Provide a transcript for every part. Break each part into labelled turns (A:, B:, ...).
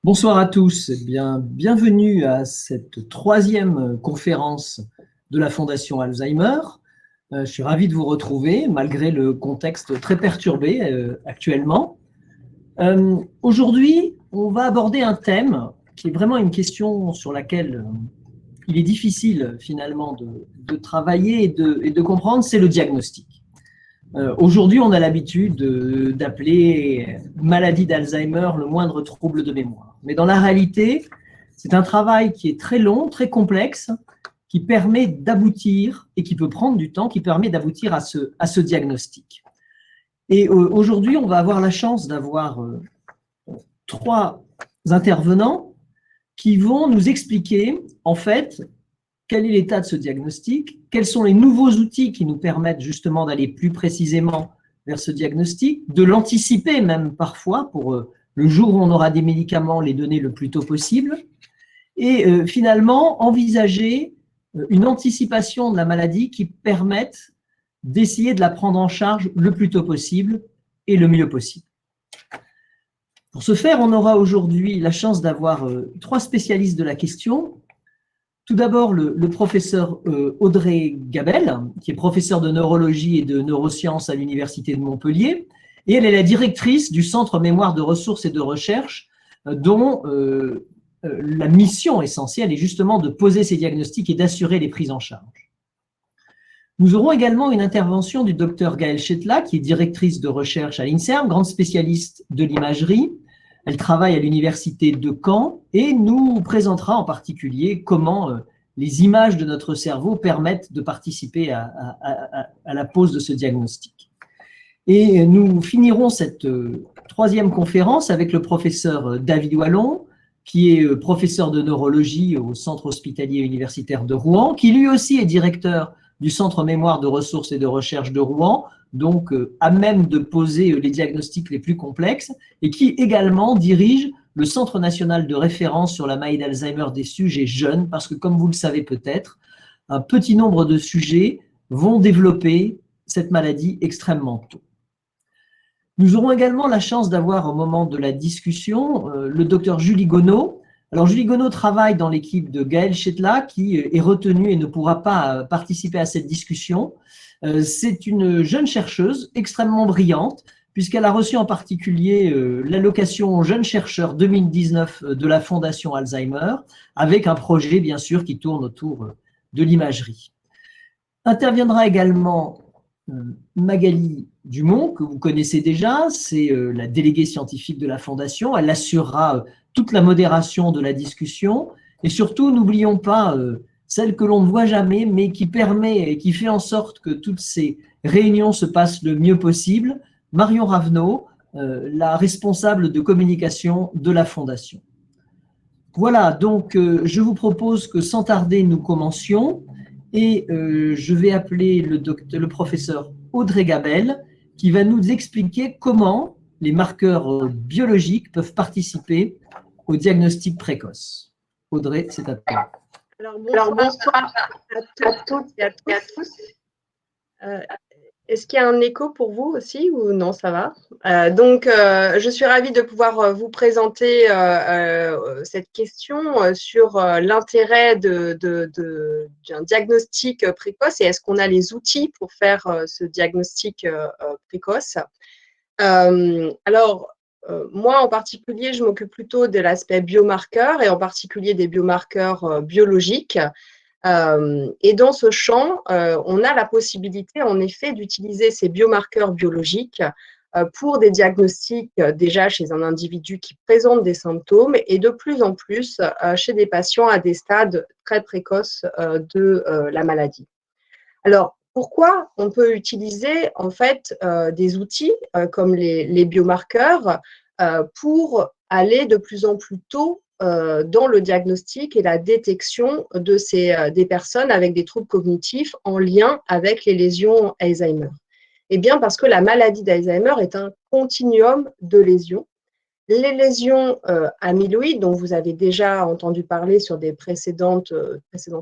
A: Bonsoir à tous. Eh bien, bienvenue à cette troisième conférence de la Fondation Alzheimer. Je suis ravi de vous retrouver malgré le contexte très perturbé actuellement. Aujourd'hui, on va aborder un thème qui est vraiment une question sur laquelle il est difficile finalement de travailler et de comprendre, c'est le diagnostic. Aujourd'hui, on a l'habitude d'appeler maladie d'Alzheimer le moindre trouble de mémoire. Mais dans la réalité, c'est un travail qui est très long, très complexe, qui permet d'aboutir, et qui peut prendre du temps, qui permet d'aboutir à ce diagnostic. Et aujourd'hui, on va avoir la chance d'avoir trois intervenants qui vont nous expliquer, en fait, quel est l'état de ce diagnostic, quels sont les nouveaux outils qui nous permettent justement d'aller plus précisément vers ce diagnostic, de l'anticiper même parfois pour le jour où on aura des médicaments, les donner le plus tôt possible, et finalement envisager une anticipation de la maladie qui permette d'essayer de la prendre en charge le plus tôt possible et le mieux possible. Pour ce faire, on aura aujourd'hui la chance d'avoir trois spécialistes de la question. Tout d'abord, le professeur Audrey Gabel, qui est professeur de neurologie et de neurosciences à l'Université de Montpellier. Et elle est la directrice du Centre Mémoire de ressources et de recherche, dont la mission essentielle est justement de poser ces diagnostics et d'assurer les prises en charge. Nous aurons également une intervention du docteur Gaëlle Chetla, qui est directrice de recherche à l'INSERM, grande spécialiste de l'imagerie. Elle travaille à l'université de Caen et nous présentera en particulier comment les images de notre cerveau permettent de participer à la pose de ce diagnostic. Et nous finirons cette troisième conférence avec le professeur David Wallon, qui est professeur de neurologie au Centre hospitalier universitaire de Rouen, qui lui aussi est directeur du Centre Mémoire de ressources et de recherche de Rouen, donc à même de poser les diagnostics les plus complexes, et qui également dirige le Centre national de référence sur la maladie d'Alzheimer des sujets jeunes, parce que comme vous le savez peut-être, un petit nombre de sujets vont développer cette maladie extrêmement tôt. Nous aurons également la chance d'avoir au moment de la discussion le docteur Julie Gonod. Alors Julie Gonod travaille dans l'équipe de Gaëlle Chetla qui est retenue et ne pourra pas participer à cette discussion. C'est une jeune chercheuse extrêmement brillante puisqu'elle a reçu en particulier l'allocation Jeunes chercheurs 2019 de la Fondation Alzheimer avec un projet bien sûr qui tourne autour de l'imagerie. Interviendra également Magali Dumont, que vous connaissez déjà, c'est la déléguée scientifique de la Fondation. Elle assurera toute la modération de la discussion. Et surtout, n'oublions pas celle que l'on ne voit jamais, mais qui permet et qui fait en sorte que toutes ces réunions se passent le mieux possible, Marion Ravenot, la responsable de communication de la Fondation. Voilà, donc je vous propose que sans tarder, nous commencions. Et je vais appeler le professeur Audrey Gabel qui va nous expliquer comment les marqueurs biologiques peuvent participer au diagnostic précoce. Audrey, c'est à toi.
B: Alors, bonsoir à toutes et à tous. Est-ce qu'il y a un écho pour vous aussi ou non, ça va? Je suis ravie de pouvoir vous présenter cette question sur l'intérêt d'un diagnostic précoce et est-ce qu'on a les outils pour faire ce diagnostic précoce. Moi, en particulier, je m'occupe plutôt de l'aspect biomarqueur et en particulier des biomarqueurs biologiques. Et dans ce champ, on a la possibilité, en effet, d'utiliser ces biomarqueurs biologiques pour des diagnostics déjà chez un individu qui présente des symptômes et de plus en plus chez des patients à des stades très précoces de la maladie. Alors, pourquoi on peut utiliser en fait des outils comme les biomarqueurs pour aller de plus en plus tôt dans le diagnostic et la détection de des personnes avec des troubles cognitifs en lien avec les lésions Alzheimer? Eh bien, parce que la maladie d'Alzheimer est un continuum de lésions. Les lésions amyloïdes, dont vous avez déjà entendu parler sur des précédents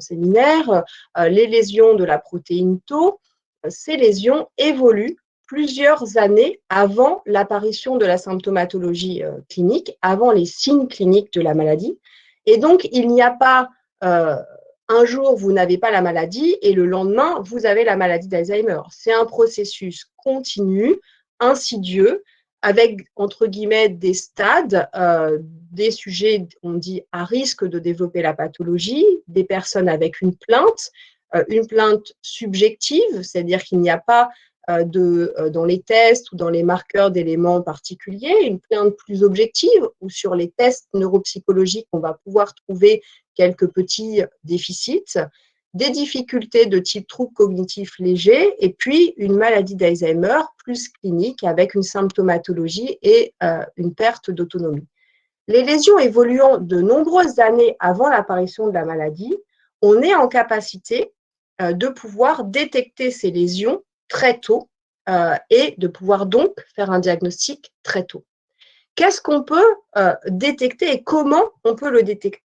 B: séminaires, les lésions de la protéine Tau, ces lésions évoluent plusieurs années avant l'apparition de la symptomatologie clinique, avant les signes cliniques de la maladie. Et donc, il n'y a pas un jour, vous n'avez pas la maladie et le lendemain, vous avez la maladie d'Alzheimer. C'est un processus continu, insidieux, avec, entre guillemets, des stades, des sujets, on dit, à risque de développer la pathologie, des personnes avec une plainte subjective, c'est-à-dire qu'il n'y a pas dans les tests ou dans les marqueurs d'éléments particuliers, une plainte plus objective, où sur les tests neuropsychologiques, on va pouvoir trouver quelques petits déficits, des difficultés de type trouble cognitif léger, et puis une maladie d'Alzheimer plus clinique avec une symptomatologie et une perte d'autonomie. Les lésions évoluant de nombreuses années avant l'apparition de la maladie, on est en capacité de pouvoir détecter ces lésions très tôt et de pouvoir donc faire un diagnostic très tôt. Qu'est-ce qu'on peut détecter et comment on peut le détecter?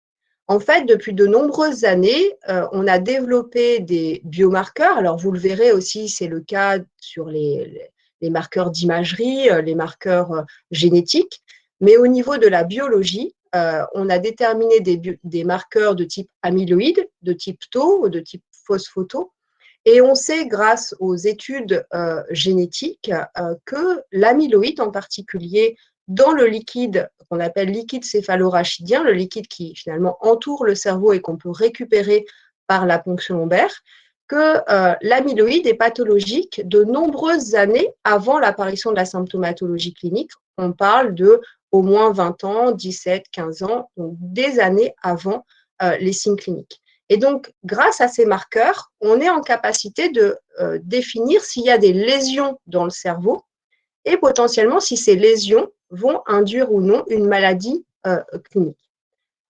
B: En fait, depuis de nombreuses années, on a développé des biomarqueurs. Alors, vous le verrez aussi, c'est le cas sur les marqueurs d'imagerie, les marqueurs génétiques. Mais au niveau de la biologie, on a déterminé des marqueurs de type amyloïde, de type tau, de type phospho-tau. Et on sait, grâce aux études génétiques, que l'amyloïde en particulier, dans le liquide qu'on appelle liquide céphalorachidien, le liquide qui finalement entoure le cerveau et qu'on peut récupérer par la ponction lombaire, que l'amyloïde est pathologique de nombreuses années avant l'apparition de la symptomatologie clinique. On parle de au moins 20 ans, 17, 15 ans, donc des années avant les signes cliniques. Et donc, grâce à ces marqueurs, on est en capacité de définir s'il y a des lésions dans le cerveau et potentiellement si ces lésions vont induire ou non une maladie clinique.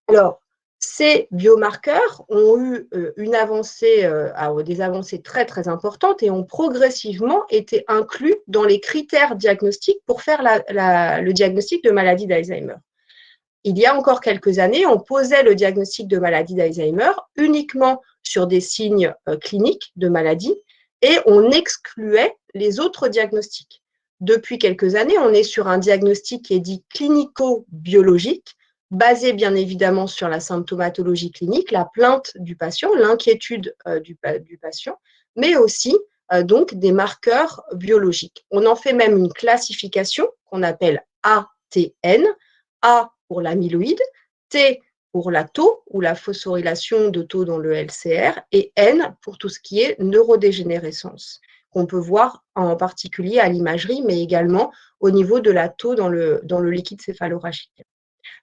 B: Alors, ces biomarqueurs ont eu une avancée, des avancées très, très importantes et ont progressivement été inclus dans les critères diagnostiques pour faire le diagnostic de maladie d'Alzheimer. Il y a encore quelques années, on posait le diagnostic de maladie d'Alzheimer uniquement sur des signes cliniques de maladie et on excluait les autres diagnostics. Depuis quelques années, on est sur un diagnostic qui est dit clinico-biologique, basé bien évidemment sur la symptomatologie clinique, la plainte du patient, l'inquiétude du patient, mais aussi donc des marqueurs biologiques. On en fait même une classification qu'on appelle ATN, A pour l'amyloïde, T pour la tau ou la phosphorylation de tau dans le LCR et N pour tout ce qui est neurodégénérescence, qu'on peut voir en particulier à l'imagerie, mais également au niveau de la tau dans le liquide céphalorachidien.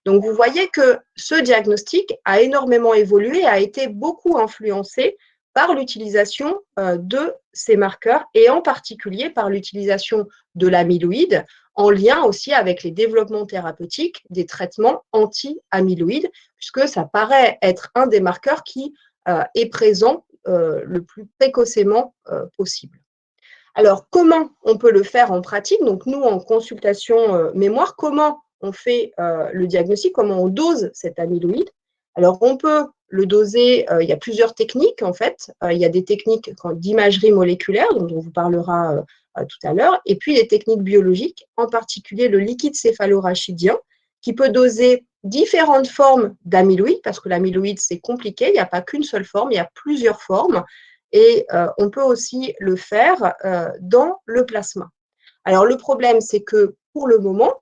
B: Donc, vous voyez que ce diagnostic a énormément évolué et a été beaucoup influencé par l'utilisation de ces marqueurs et en particulier par l'utilisation de l'amyloïde en lien aussi avec les développements thérapeutiques des traitements anti-amyloïdes, puisque ça paraît être un des marqueurs qui est présent le plus précocement possible. Alors, comment on peut le faire en pratique? Donc, nous, en consultation mémoire, comment on fait le diagnostic, comment on dose cet amyloïde? Alors, on peut le doser, il y a plusieurs techniques en fait. Il y a des techniques d'imagerie moléculaire, dont on vous parlera tout à l'heure, et puis les techniques biologiques, en particulier le liquide céphalorachidien, qui peut doser différentes formes d'amyloïde, parce que l'amyloïde, c'est compliqué, il n'y a pas qu'une seule forme, il y a plusieurs formes, et on peut aussi le faire dans le plasma. Alors, le problème, c'est que pour le moment,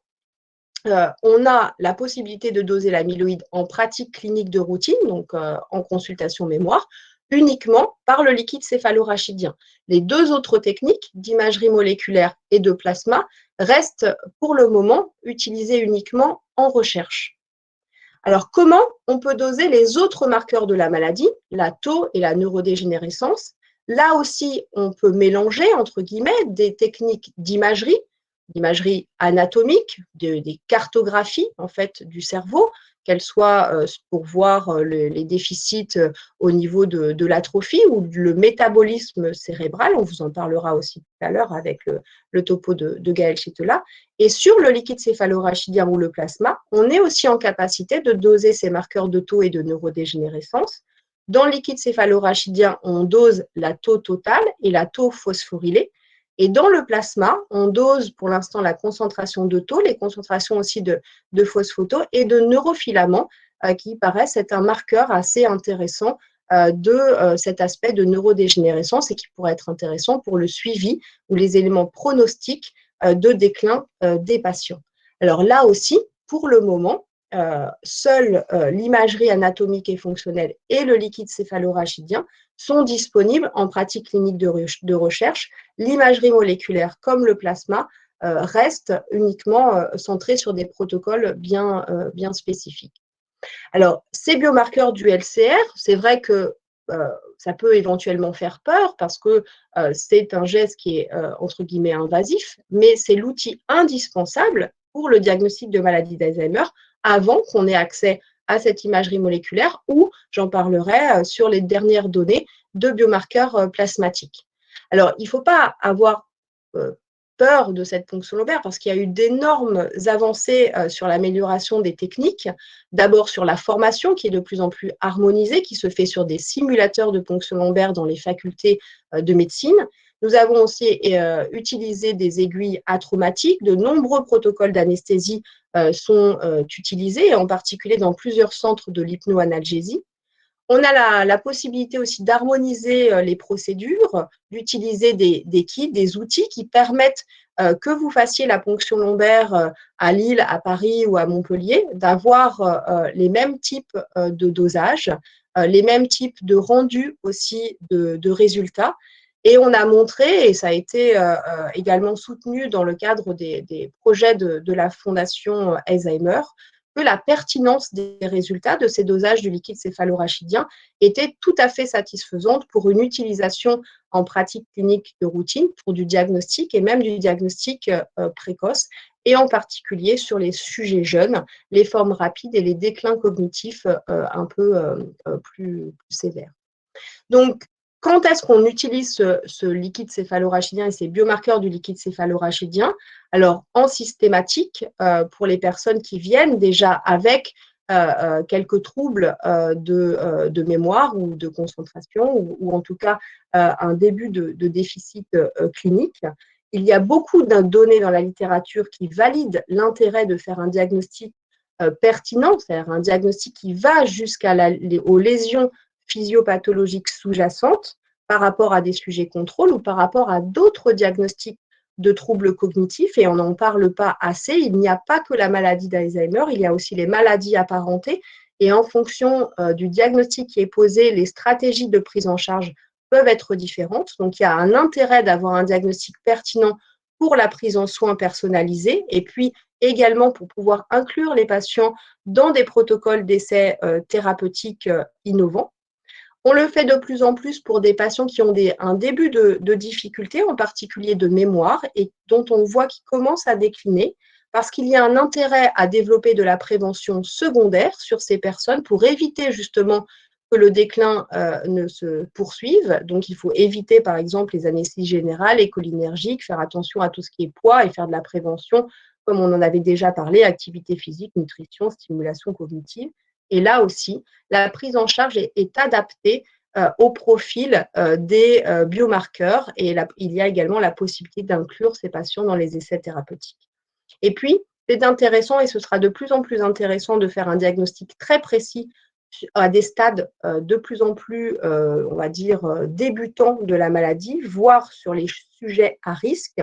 B: on a la possibilité de doser l'amyloïde en pratique clinique de routine, donc en consultation mémoire, uniquement par le liquide céphalorachidien. Les deux autres techniques, d'imagerie moléculaire et de plasma, restent pour le moment utilisées uniquement en recherche. Alors, comment on peut doser les autres marqueurs de la maladie, la tau et la neurodégénérescence? Là aussi, on peut mélanger, entre guillemets, des techniques d'imagerie anatomique, des cartographies en fait du cerveau, qu'elles soient pour voir les déficits au niveau de l'atrophie ou le métabolisme cérébral. On vous en parlera aussi tout à l'heure avec le topo de Gaël Chitela. Et sur le liquide céphalorachidien ou le plasma, on est aussi en capacité de doser ces marqueurs de tau et de neurodégénérescence. Dans le liquide céphalorachidien, on dose la tau totale et la tau phosphorylée. Et dans le plasma, on dose pour l'instant la concentration de taux, les concentrations aussi de phosphoto et de neurofilaments qui paraissent être un marqueur assez intéressant de cet aspect de neurodégénérescence et qui pourrait être intéressant pour le suivi ou les éléments pronostiques de déclin des patients. Alors là aussi, pour le moment, seule l'imagerie anatomique et fonctionnelle et le liquide céphalorachidien sont disponibles en pratique clinique de recherche. L'imagerie moléculaire, comme le plasma, reste uniquement centrée sur des protocoles bien spécifiques. Alors, ces biomarqueurs du LCR, c'est vrai que ça peut éventuellement faire peur parce que c'est un geste qui est entre guillemets invasif, mais c'est l'outil indispensable pour le diagnostic de maladie d'Alzheimer avant qu'on ait accès à cette imagerie moléculaire ou, j'en parlerai, sur les dernières données de biomarqueurs plasmatiques. Alors, il ne faut pas avoir peur de cette ponction lobaire parce qu'il y a eu d'énormes avancées sur l'amélioration des techniques. D'abord sur la formation qui est de plus en plus harmonisée, qui se fait sur des simulateurs de ponction lombaire dans les facultés de médecine. Nous avons aussi utilisé des aiguilles atraumatiques. De nombreux protocoles d'anesthésie sont utilisés, en particulier dans plusieurs centres de l'hypnoanalgésie. On a la possibilité aussi d'harmoniser les procédures, d'utiliser des kits, des outils qui permettent que vous fassiez la ponction lombaire à Lille, à Paris ou à Montpellier, d'avoir les mêmes types de dosages, les mêmes types de rendus aussi de résultats. Et on a montré, et ça a été également soutenu dans le cadre des projets de la Fondation Alzheimer, que la pertinence des résultats de ces dosages du liquide céphalorachidien était tout à fait satisfaisante pour une utilisation en pratique clinique de routine, pour du diagnostic et même du diagnostic précoce, et en particulier sur les sujets jeunes, les formes rapides et les déclins cognitifs un peu plus sévères. Donc, quand est-ce qu'on utilise ce liquide céphalorachidien et ces biomarqueurs du liquide céphalorachidien? Alors, en systématique, pour les personnes qui viennent déjà avec quelques troubles de mémoire ou de concentration, ou en tout cas un début de déficit clinique. Il y a beaucoup de données dans la littérature qui valident l'intérêt de faire un diagnostic pertinent, c'est-à-dire un diagnostic qui va aux lésions physiopathologiques sous-jacentes par rapport à des sujets contrôles ou par rapport à d'autres diagnostics de troubles cognitifs, et on n'en parle pas assez. Il n'y a pas que la maladie d'Alzheimer, il y a aussi les maladies apparentées, et en fonction du diagnostic qui est posé, les stratégies de prise en charge peuvent être différentes. Donc, il y a un intérêt d'avoir un diagnostic pertinent pour la prise en soins personnalisée, et puis également pour pouvoir inclure les patients dans des protocoles d'essais thérapeutiques innovants. On le fait de plus en plus pour des patients qui ont un début de difficultés, en particulier de mémoire, et dont on voit qu'ils commencent à décliner, parce qu'il y a un intérêt à développer de la prévention secondaire sur ces personnes pour éviter justement que le déclin ne se poursuive. Donc, il faut éviter, par exemple, les anesthésies générales et cholinergiques, faire attention à tout ce qui est poids et faire de la prévention, comme on en avait déjà parlé, activité physique, nutrition, stimulation cognitive. Et là aussi, la prise en charge est adaptée au profil des biomarqueurs, et il y a également la possibilité d'inclure ces patients dans les essais thérapeutiques. Et puis, c'est intéressant, et ce sera de plus en plus intéressant de faire un diagnostic très précis à des stades de plus en plus, on va dire, débutants de la maladie, voire sur les sujets à risque,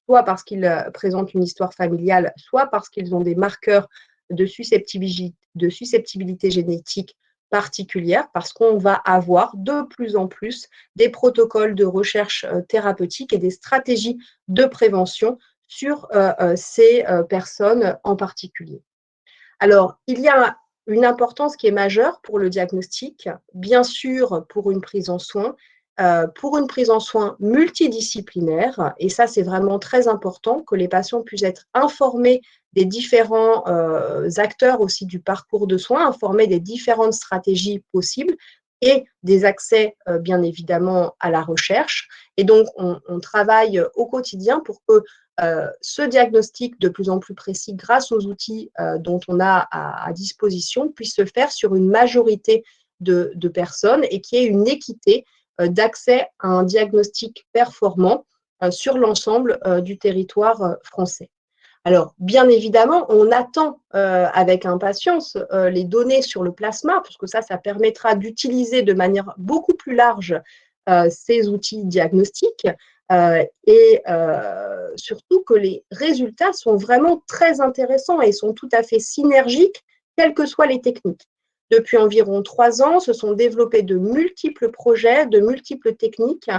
B: soit parce qu'ils présentent une histoire familiale, soit parce qu'ils ont des marqueurs de susceptibilité génétique particulière, parce qu'on va avoir de plus en plus des protocoles de recherche thérapeutique et des stratégies de prévention sur ces personnes en particulier. Alors, il y a une importance qui est majeure pour le diagnostic, bien sûr pour une prise en soin multidisciplinaire, et ça c'est vraiment très important que les patients puissent être informés des différents acteurs aussi du parcours de soins, informés des différentes stratégies possibles et des accès bien évidemment à la recherche. Et donc on travaille au quotidien pour que ce diagnostic de plus en plus précis grâce aux outils dont on a à disposition puisse se faire sur une majorité de personnes, et qu'il y ait une équité d'accès à un diagnostic performant sur l'ensemble du territoire français. Alors, bien évidemment, on attend avec impatience les données sur le plasma, parce que ça permettra d'utiliser de manière beaucoup plus large ces outils diagnostiques et surtout que les résultats sont vraiment très intéressants et sont tout à fait synergiques, quelles que soient les techniques. Depuis environ 3 ans, se sont développés de multiples projets, de multiples techniques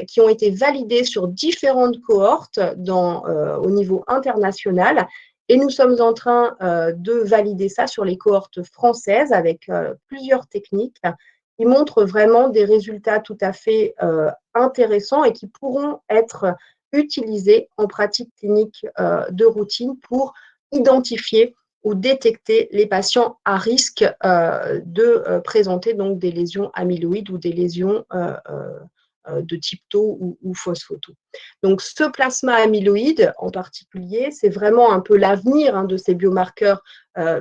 B: qui ont été validées sur différentes cohortes au niveau international. Et nous sommes en train de valider ça sur les cohortes françaises avec plusieurs techniques qui montrent vraiment des résultats tout à fait intéressants et qui pourront être utilisés en pratique clinique de routine pour identifier ou détecter les patients à risque de présenter donc des lésions amyloïdes ou des lésions de type tau ou phospho-tau. Donc, ce plasma amyloïde en particulier, c'est vraiment un peu l'avenir de ces biomarqueurs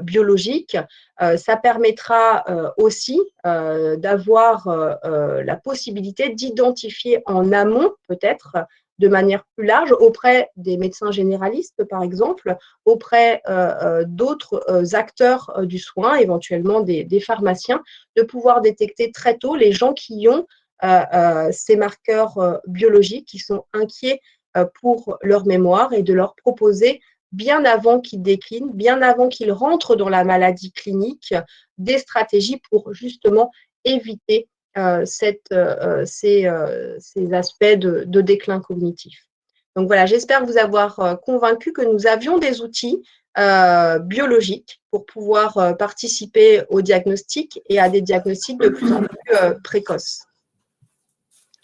B: biologiques. Ça permettra aussi d'avoir la possibilité d'identifier en amont, peut-être, de manière plus large, auprès des médecins généralistes, par exemple, auprès d'autres acteurs du soin, éventuellement des pharmaciens, de pouvoir détecter très tôt les gens qui ont ces marqueurs biologiques, qui sont inquiets pour leur mémoire et de leur proposer, bien avant qu'ils déclinent, bien avant qu'ils rentrent dans la maladie clinique, des stratégies pour justement éviter ces aspects de déclin cognitif. Donc voilà, j'espère vous avoir convaincu que nous avions des outils biologiques pour pouvoir participer au diagnostic et à des diagnostics de plus en plus précoces.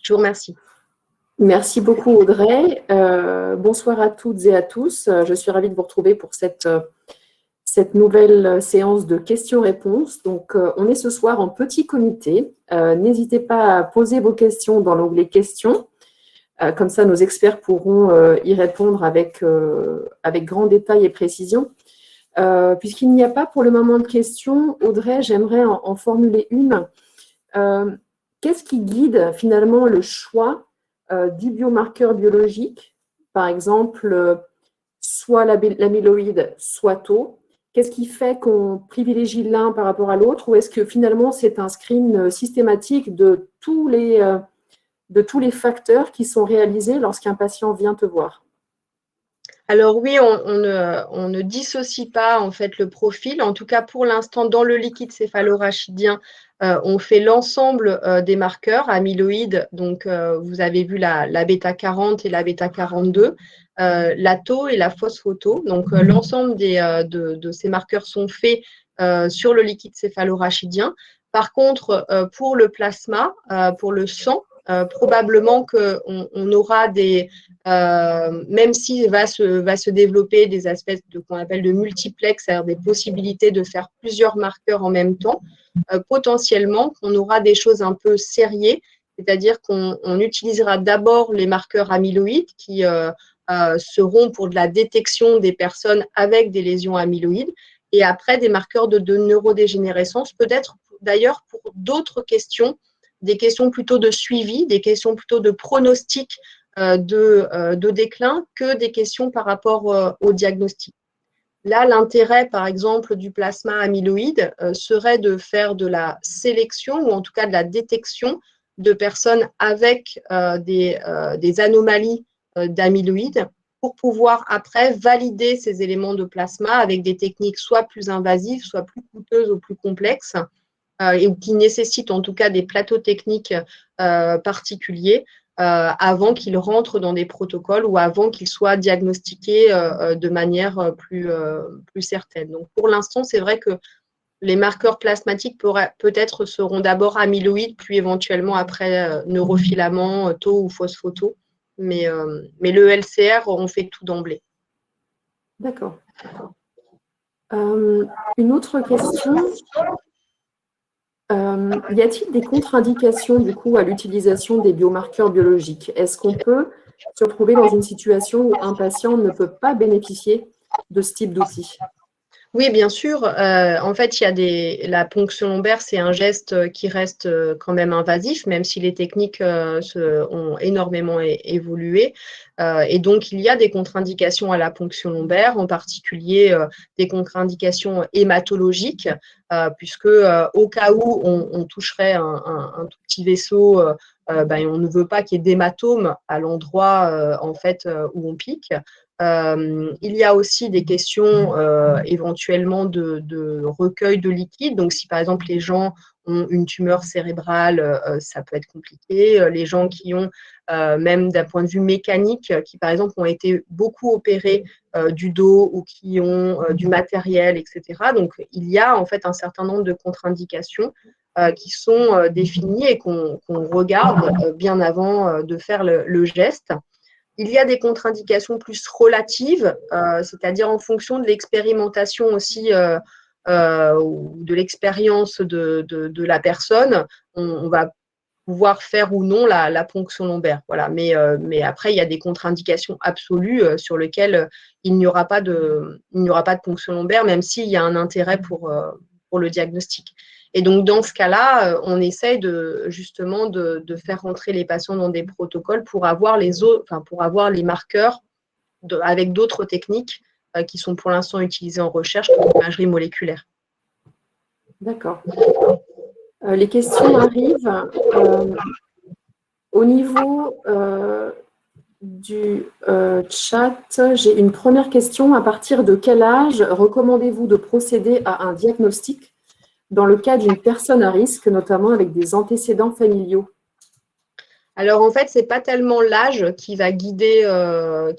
B: Je vous remercie.
C: Merci beaucoup Audrey. Bonsoir à toutes et à tous. Je suis ravie de vous retrouver pour cette nouvelle séance de questions-réponses. Donc, on est ce soir en petit comité. N'hésitez pas à poser vos questions dans l'onglet questions. Comme ça, nos experts pourront y répondre avec grand détail et précision. Puisqu'il n'y a pas pour le moment de questions, Audrey, j'aimerais en formuler une. Qu'est-ce qui guide finalement le choix du biomarqueur biologique, par exemple, soit l'amyloïde, soit tau? Qu'est-ce qui fait qu'on privilégie l'un par rapport à l'autre, ou est-ce que finalement c'est un screen systématique de tous les facteurs qui sont réalisés lorsqu'un patient vient te voir?
B: Alors oui, on ne dissocie pas en fait le profil. En tout cas, pour l'instant, dans le liquide céphalorachidien, on fait l'ensemble des marqueurs amyloïdes. Donc, vous avez vu la bêta-40 et la bêta-42, la tau et la phospho-tau. Donc, l'ensemble de ces marqueurs sont faits sur le liquide céphalorachidien. Par contre, pour le plasma, pour le sang, probablement qu'on aura même s'il va se développer des aspects qu'on appelle de multiplex, c'est-à-dire des possibilités de faire plusieurs marqueurs en même temps, potentiellement qu'on aura des choses un peu serrées, c'est-à-dire qu'on utilisera d'abord les marqueurs amyloïdes qui seront pour de la détection des personnes avec des lésions amyloïdes, et après des marqueurs de neurodégénérescence, peut-être d'ailleurs pour d'autres questions, des questions plutôt de suivi, des questions plutôt de pronostic de déclin que des questions par rapport au diagnostic. Là, l'intérêt, par exemple, du plasma amyloïde serait de faire de la sélection ou en tout cas de la détection de personnes avec des anomalies d'amyloïde pour pouvoir après valider ces éléments de plasma avec des techniques soit plus invasives, soit plus coûteuses ou plus complexes, et qui nécessitent en tout cas des plateaux techniques particuliers avant qu'ils rentrent dans des protocoles ou avant qu'ils soient diagnostiqués de manière plus certaine. Donc, pour l'instant, c'est vrai que les marqueurs plasmatiques peut-être seront d'abord amyloïdes, puis éventuellement après neurofilaments, tau ou phospho-tau. Mais le LCR, on fait tout d'emblée.
C: D'accord. Une autre question. Y a-t-il des contre-indications du coup à l'utilisation des biomarqueurs biologiques? Est-ce qu'on peut se retrouver dans une situation où un patient ne peut pas bénéficier de ce type d'outils?
B: Oui, bien sûr. En fait, la ponction lombaire, c'est un geste qui reste quand même invasif, même si les techniques ont énormément évolué. Et donc, il y a des contre-indications à la ponction lombaire, en particulier des contre-indications hématologiques, puisque au cas où on toucherait un tout petit vaisseau, on ne veut pas qu'il y ait d'hématome à l'endroit en fait où on pique. Il y a aussi des questions éventuellement de recueil de liquide. Donc, si par exemple les gens ont une tumeur cérébrale, ça peut être compliqué. Les gens qui ont, même d'un point de vue mécanique, qui par exemple ont été beaucoup opérés du dos ou qui ont du matériel, etc. Donc, il y a en fait un certain nombre de contre-indications qui sont définies et qu'on regarde bien avant de faire le geste. Il y a des contre-indications plus relatives, c'est-à-dire en fonction de l'expérimentation aussi ou de l'expérience de la personne, on va pouvoir faire ou non la ponction lombaire. Voilà. Mais après, il y a des contre-indications absolues sur lesquelles il n'y aura pas de ponction lombaire, même s'il y a un intérêt pour le diagnostic. Et donc, dans ce cas-là, on essaye justement de faire rentrer les patients dans des protocoles pour avoir les marqueurs avec d'autres techniques qui sont pour l'instant utilisées en recherche, comme l'imagerie moléculaire.
C: D'accord. Les questions arrivent. Au niveau du chat, j'ai une première question. À partir de quel âge recommandez-vous de procéder à un diagnostic dans le cas d'une personne à risque, notamment avec des antécédents familiaux?
B: Alors, en fait, ce n'est pas tellement l'âge qui va guider, la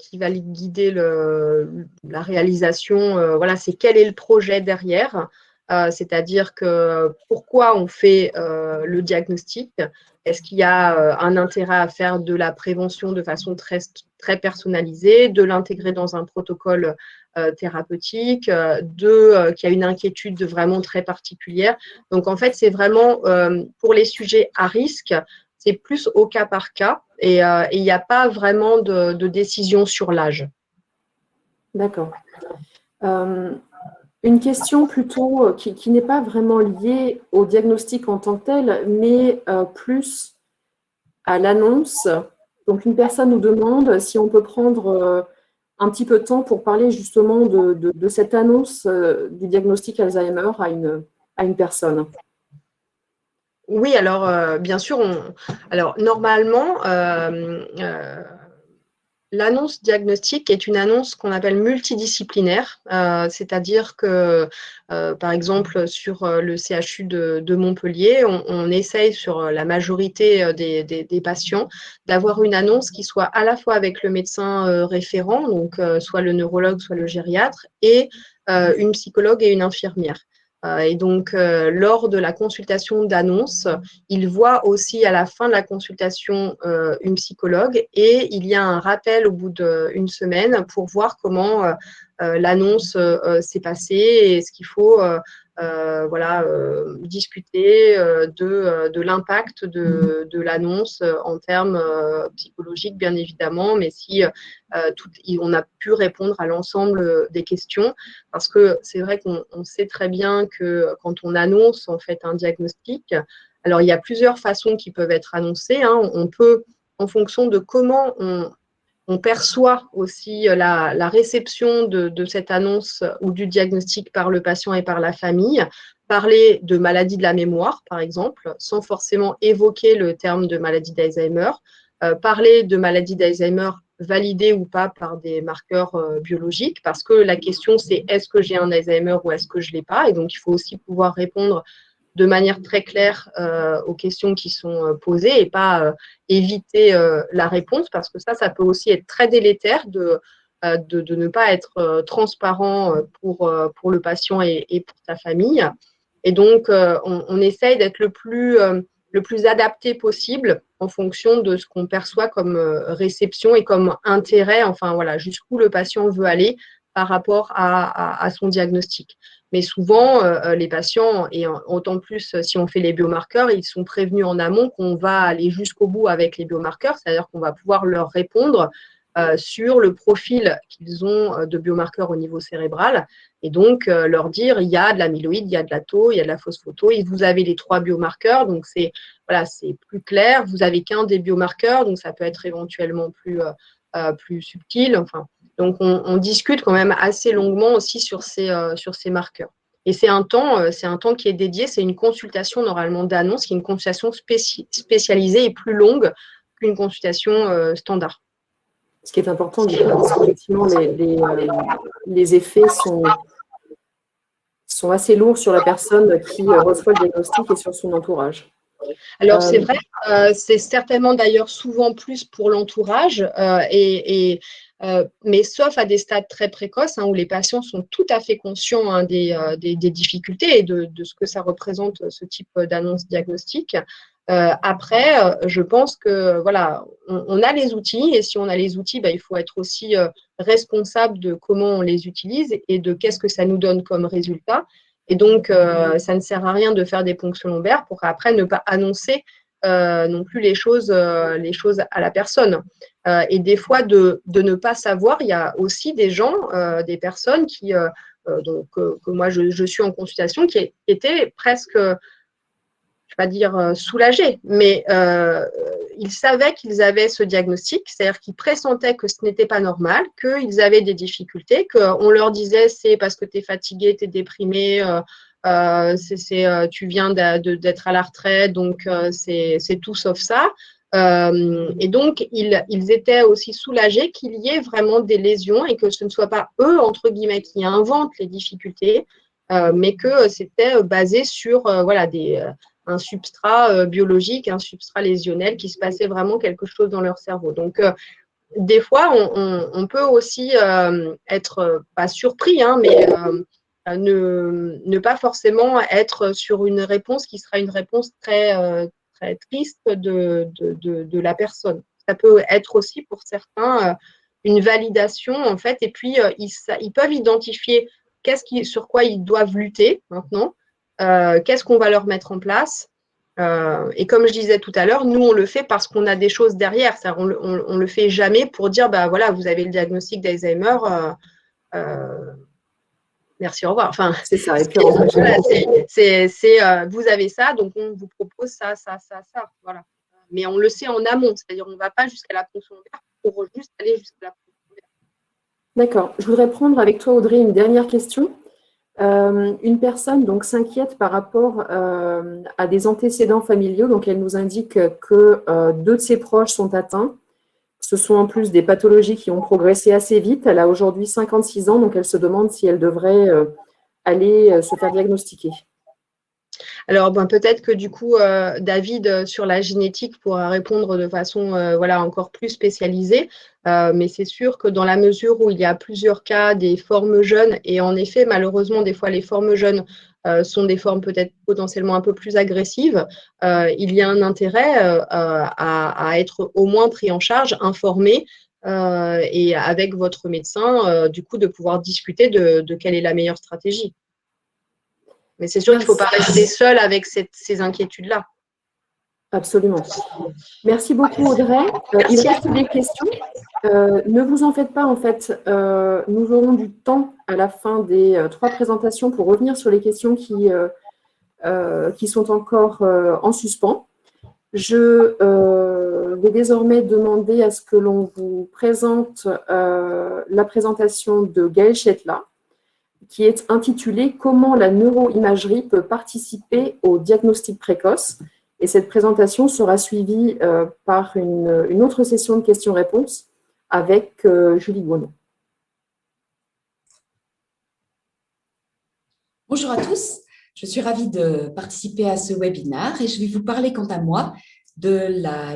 B: réalisation. Voilà, c'est quel est le projet derrière. C'est-à-dire que pourquoi on fait le diagnostic? Est-ce qu'il y a un intérêt à faire de la prévention de façon très, très personnalisée, de l'intégrer dans un protocole thérapeutique, qu'il y a une inquiétude vraiment très particulière? Donc, en fait, c'est vraiment pour les sujets à risque, c'est plus au cas par cas et il n'y a pas vraiment de décision sur l'âge.
C: D'accord. Une question plutôt qui n'est pas vraiment liée au diagnostic en tant que tel, mais plus à l'annonce. Donc, une personne nous demande si on peut prendre un petit peu de temps pour parler justement de cette annonce du diagnostic Alzheimer à une personne.
B: Oui, alors bien sûr, alors normalement, l'annonce diagnostique est une annonce qu'on appelle multidisciplinaire, c'est-à-dire que, par exemple, sur le CHU de Montpellier, on essaye sur la majorité des patients d'avoir une annonce qui soit à la fois avec le médecin référent, donc soit le neurologue, soit le gériatre, et une psychologue et une infirmière. Et donc, lors de la consultation d'annonce, il voit aussi à la fin de la consultation une psychologue et il y a un rappel au bout d'une semaine pour voir comment l'annonce s'est passée et ce qu'il faut discuter de l'impact de l'annonce en termes psychologiques, bien évidemment, mais si on a pu répondre à l'ensemble des questions, parce que c'est vrai qu'on sait très bien que quand on annonce en fait un diagnostic, alors il y a plusieurs façons qui peuvent être annoncées. On peut, en fonction de comment on perçoit aussi la réception de cette annonce ou du diagnostic par le patient et par la famille, parler de maladie de la mémoire, par exemple, sans forcément évoquer le terme de maladie d'Alzheimer, parler de maladie d'Alzheimer validée ou pas par des marqueurs biologiques, parce que la question c'est est-ce que j'ai un Alzheimer ou est-ce que je ne l'ai pas, et donc il faut aussi pouvoir répondre de manière très claire aux questions qui sont posées et pas éviter la réponse, parce que ça peut aussi être très délétère de ne pas être transparent pour le patient et pour sa famille. Et donc, on essaye d'être le plus adapté possible en fonction de ce qu'on perçoit comme réception et comme intérêt, enfin voilà, jusqu'où le patient veut aller par rapport à son diagnostic. Mais souvent, les patients, et autant plus si on fait les biomarqueurs, ils sont prévenus en amont qu'on va aller jusqu'au bout avec les biomarqueurs, c'est-à-dire qu'on va pouvoir leur répondre sur le profil qu'ils ont de biomarqueurs au niveau cérébral et donc leur dire il y a de l'amyloïde, il y a de la tau, il y a de la phospho-tau et vous avez les 3 biomarqueurs, donc c'est plus clair. Vous avez qu'un des biomarqueurs, donc ça peut être éventuellement plus subtil. Enfin, donc on discute quand même assez longuement aussi sur ces marqueurs. Et c'est un temps qui est dédié, c'est une consultation normalement d'annonce, qui est une consultation spécialisée et plus longue qu'une consultation standard.
C: Ce qui est important, du coup, parce qu'effectivement, les effets sont assez lourds sur la personne qui reçoit le diagnostic et sur son entourage.
B: Alors, c'est vrai, c'est certainement d'ailleurs souvent plus pour l'entourage, mais sauf à des stades très précoces où les patients sont tout à fait conscients des difficultés et de ce que ça représente, ce type d'annonce diagnostique. Après, je pense que voilà, on a les outils et si on a les outils, il faut être aussi responsable de comment on les utilise et de qu'est-ce que ça nous donne comme résultat. Et donc, ça ne sert à rien de faire des ponctions lombaires pour après ne pas annoncer non plus les choses à la personne. Et des fois, de ne pas savoir, il y a aussi des gens, des personnes que moi je suis en consultation, qui étaient presque, je ne vais pas dire soulagés, mais ils savaient qu'ils avaient ce diagnostic, c'est-à-dire qu'ils pressentaient que ce n'était pas normal, qu'ils avaient des difficultés, qu'on leur disait c'est parce que tu es fatigué, tu es déprimé, tu viens d'être à la retraite, donc c'est tout sauf ça. Et donc, ils étaient aussi soulagés qu'il y ait vraiment des lésions et que ce ne soit pas eux, entre guillemets, qui inventent les difficultés, mais que c'était basé sur un substrat biologique, un substrat lésionnel, qui se passait vraiment quelque chose dans leur cerveau. Donc, des fois, on peut aussi être pas surpris, mais ne pas forcément être sur une réponse qui sera une réponse très, très triste de la personne. Ça peut être aussi pour certains une validation, en fait, et puis ils peuvent identifier sur quoi ils doivent lutter maintenant, qu'est-ce qu'on va leur mettre en place. Et comme je disais tout à l'heure, nous, on le fait parce qu'on a des choses derrière. On le fait jamais pour dire, voilà, vous avez le diagnostic d'Alzheimer, merci, au revoir. Enfin,
C: c'est ça. Et puis,
B: vous avez ça, donc on vous propose ça. Voilà. Mais on le sait en amont, c'est-à-dire on ne va pas jusqu'à la ponction lombaire pour juste aller jusqu'à la ponction lombaire.
C: D'accord. Je voudrais prendre avec toi, Audrey, une dernière question. Une personne donc s'inquiète par rapport à des antécédents familiaux. Donc, elle nous indique que 2 de ses proches sont atteints. Ce sont en plus des pathologies qui ont progressé assez vite. Elle a aujourd'hui 56 ans, donc elle se demande si elle devrait aller se faire diagnostiquer.
B: Alors, peut-être que du coup, David, sur la génétique, pourra répondre de façon encore plus spécialisée. Mais c'est sûr que dans la mesure où il y a plusieurs cas des formes jeunes, et en effet, malheureusement, des fois, les formes jeunes sont des formes peut-être potentiellement un peu plus agressives, il y a un intérêt à être au moins pris en charge, informé, et avec votre médecin, du coup, de pouvoir discuter de quelle est la meilleure stratégie. Mais c'est sûr qu'il ne faut pas rester seul avec ces inquiétudes-là.
C: Absolument. Merci beaucoup, Audrey. Il reste des questions. Ne vous en faites pas, en fait. Nous aurons du temps à la fin des 3 présentations pour revenir sur les questions qui sont encore en suspens. Je vais désormais demander à ce que l'on vous présente la présentation de Gaël Chetla, qui est intitulée « Comment la neuroimagerie peut participer au diagnostic précoce ». Et cette présentation sera suivie par une autre session de questions-réponses avec Julie Guonon.
D: Bonjour à tous, je suis ravie de participer à ce webinaire et je vais vous parler quant à moi de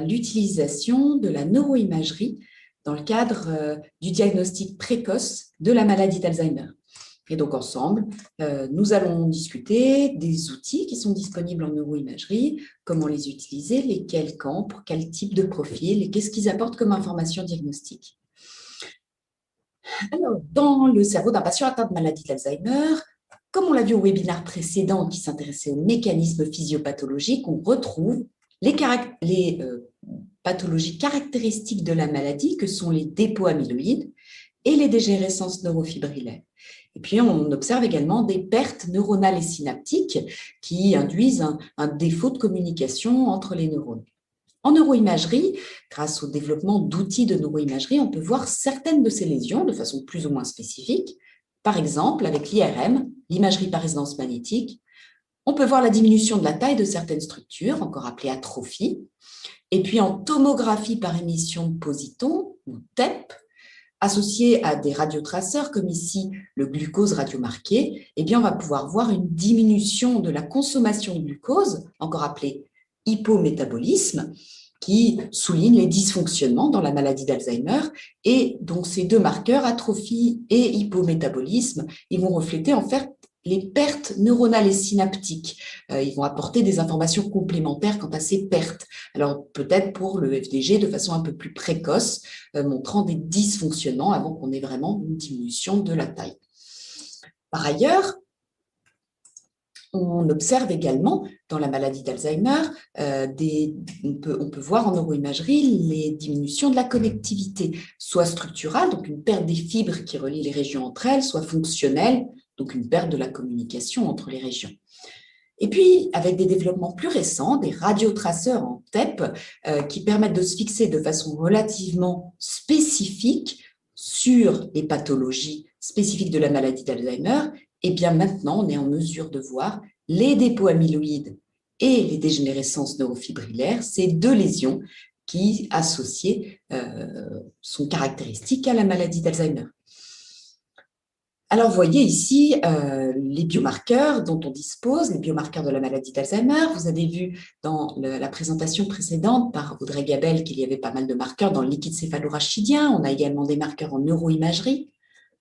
D: l'utilisation de la neuroimagerie dans le cadre du diagnostic précoce de la maladie d'Alzheimer. Et donc, ensemble, nous allons discuter des outils qui sont disponibles en neuroimagerie, comment les utiliser, lesquels, quand, pour quel type de profil et qu'est-ce qu'ils apportent comme information diagnostique. Alors, dans le cerveau d'un patient atteint de maladie d'Alzheimer, comme on l'a vu au webinaire précédent qui s'intéressait aux mécanismes physiopathologiques, on retrouve les pathologies caractéristiques de la maladie que sont les dépôts amyloïdes et les dégénérescences neurofibrillaires. Et puis, on observe également des pertes neuronales et synaptiques qui induisent un défaut de communication entre les neurones. En neuroimagerie, grâce au développement d'outils de neuroimagerie, on peut voir certaines de ces lésions de façon plus ou moins spécifique. Par exemple, avec l'IRM, l'imagerie par résonance magnétique, on peut voir la diminution de la taille de certaines structures, encore appelées atrophies. Et puis en tomographie par émission de positons, ou TEP, associé à des radiotraceurs, comme ici le glucose radiomarqué, eh bien on va pouvoir voir une diminution de la consommation de glucose, encore appelée hypométabolisme, qui souligne les dysfonctionnements dans la maladie d'Alzheimer. Et donc ces deux marqueurs, atrophie et hypométabolisme, ils vont refléter en fait les pertes neuronales et synaptiques. Ils vont apporter des informations complémentaires quant à ces pertes. Alors peut-être pour le FDG de façon un peu plus précoce, montrant des dysfonctionnements avant qu'on ait vraiment une diminution de la taille. Par ailleurs, on observe également dans la maladie d'Alzheimer, on peut voir en neuroimagerie les diminutions de la connectivité, soit structurale, donc une perte des fibres qui relient les régions entre elles, soit fonctionnelle, donc une perte de la communication entre les régions. Et puis, avec des développements plus récents, des radiotraceurs en TEP qui permettent de se fixer de façon relativement spécifique sur les pathologies spécifiques de la maladie d'Alzheimer, et bien maintenant, on est en mesure de voir les dépôts amyloïdes et les dégénérescences neurofibrillaires, ces deux lésions qui, associées, sont caractéristiques à la maladie d'Alzheimer. Alors, vous voyez ici les biomarqueurs dont on dispose, les biomarqueurs de la maladie d'Alzheimer. Vous avez vu dans la présentation précédente par Audrey Gabel qu'il y avait pas mal de marqueurs dans le liquide céphalorachidien. On a également des marqueurs en neuroimagerie.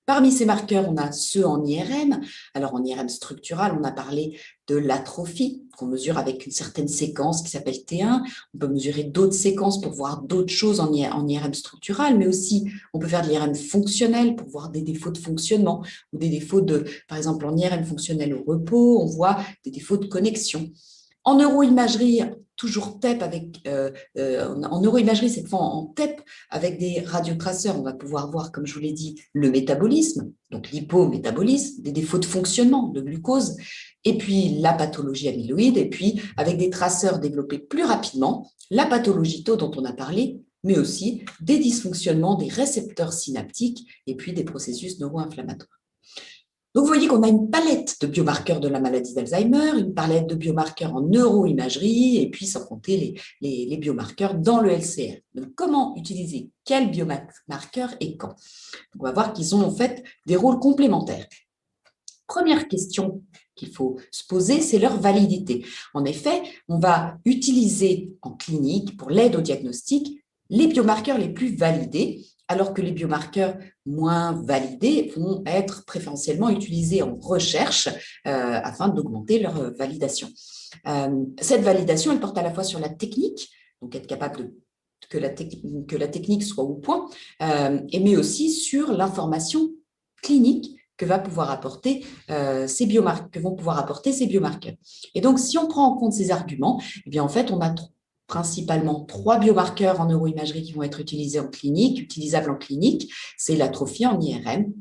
D: Parmi ces marqueurs, on a ceux en IRM. Alors, en IRM structural, on a parlé de l'atrophie, qu'on mesure avec une certaine séquence qui s'appelle T1. On peut mesurer d'autres séquences pour voir d'autres choses en IRM structural, mais aussi, on peut faire de l'IRM fonctionnel pour voir des défauts de fonctionnement ou des défauts de, par exemple, en IRM fonctionnel au repos, on voit des défauts de connexion. En neuroimagerie, toujours TEP en neuroimagerie, cette fois en TEP, avec des radiotraceurs, on va pouvoir voir, comme je vous l'ai dit, le métabolisme, donc l'hypométabolisme, des défauts de fonctionnement de glucose, et puis la pathologie amyloïde, et puis avec des traceurs développés plus rapidement, la pathologie tau dont on a parlé, mais aussi des dysfonctionnements des récepteurs synaptiques, et puis des processus neuro-inflammatoires. Donc, vous voyez qu'on a une palette de biomarqueurs de la maladie d'Alzheimer, une palette de biomarqueurs en neuroimagerie, et puis sans compter les biomarqueurs dans le LCR. Donc, comment utiliser quels biomarqueurs et quand? On va voir qu'ils ont en fait des rôles complémentaires. Première question qu'il faut se poser, c'est leur validité. En effet, on va utiliser en clinique, pour l'aide au diagnostic, les biomarqueurs les plus validés, alors que les biomarqueurs moins validés vont être préférentiellement utilisés en recherche afin d'augmenter leur validation. Cette validation, elle porte à la fois sur la technique, donc être capable que la technique soit au point, mais aussi sur l'information clinique que vont pouvoir apporter ces biomarqueurs. Et donc, si on prend en compte ces arguments, eh bien, en fait, on a principalement 3 biomarqueurs en neuroimagerie qui vont être utilisables en clinique. C'est l'atrophie en IRM,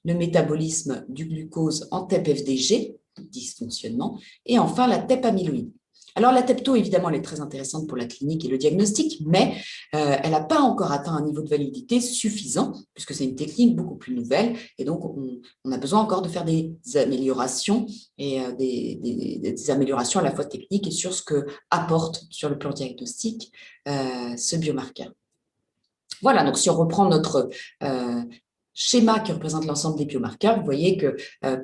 D: le métabolisme du glucose en TEP-FDG, dysfonctionnement, et enfin la TEP amyloïde. Alors la TEP-tau, évidemment, elle est très intéressante pour la clinique et le diagnostic, mais elle n'a pas encore atteint un niveau de validité suffisant, puisque c'est une technique beaucoup plus nouvelle, et donc on a besoin encore de faire des améliorations, et des améliorations à la fois techniques et sur ce que apporte sur le plan diagnostique ce biomarqueur. Voilà, donc si on reprend notre schéma qui représente l'ensemble des biomarqueurs, vous voyez que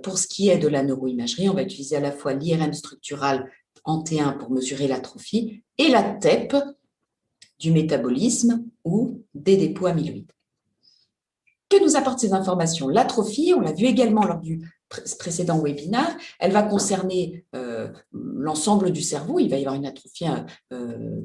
D: pour ce qui est de la neuroimagerie, on va utiliser à la fois l'IRM structural en T1 pour mesurer l'atrophie et la TEP du métabolisme ou des dépôts amyloïdes. Que nous apportent ces informations? L'atrophie, on l'a vu également lors du précédent webinaire, elle va concerner l'ensemble du cerveau. Il va y avoir une atrophie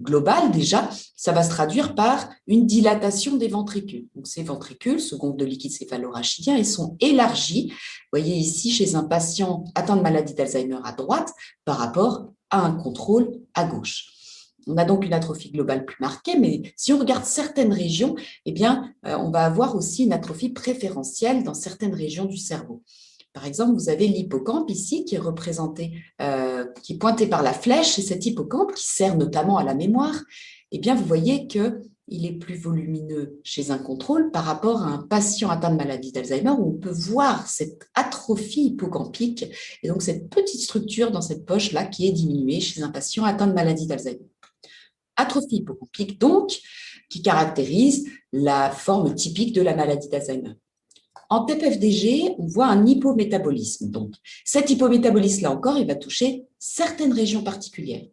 D: globale déjà. Ça va se traduire par une dilatation des ventricules. Donc, ces ventricules se gonflent de liquide céphalorachidien et sont élargis. Vous voyez ici chez un patient atteint de maladie d'Alzheimer à droite par rapport à un contrôle à gauche. On a donc une atrophie globale plus marquée, mais si on regarde certaines régions, eh bien, on va avoir aussi une atrophie préférentielle dans certaines régions du cerveau. Par exemple, vous avez l'hippocampe ici qui est représenté, qui est pointé par la flèche, et cet hippocampe qui sert notamment à la mémoire, eh bien, vous voyez qu'il est plus volumineux chez un contrôle par rapport à un patient atteint de maladie d'Alzheimer où on peut voir cette atrophie hippocampique et donc cette petite structure dans cette poche-là qui est diminuée chez un patient atteint de maladie d'Alzheimer. Atrophie hippocampique, donc, qui caractérise la forme typique de la maladie d'Alzheimer. En TEP-FDG, on voit un hypométabolisme. Donc, cet hypométabolisme-là encore, il va toucher certaines régions particulières.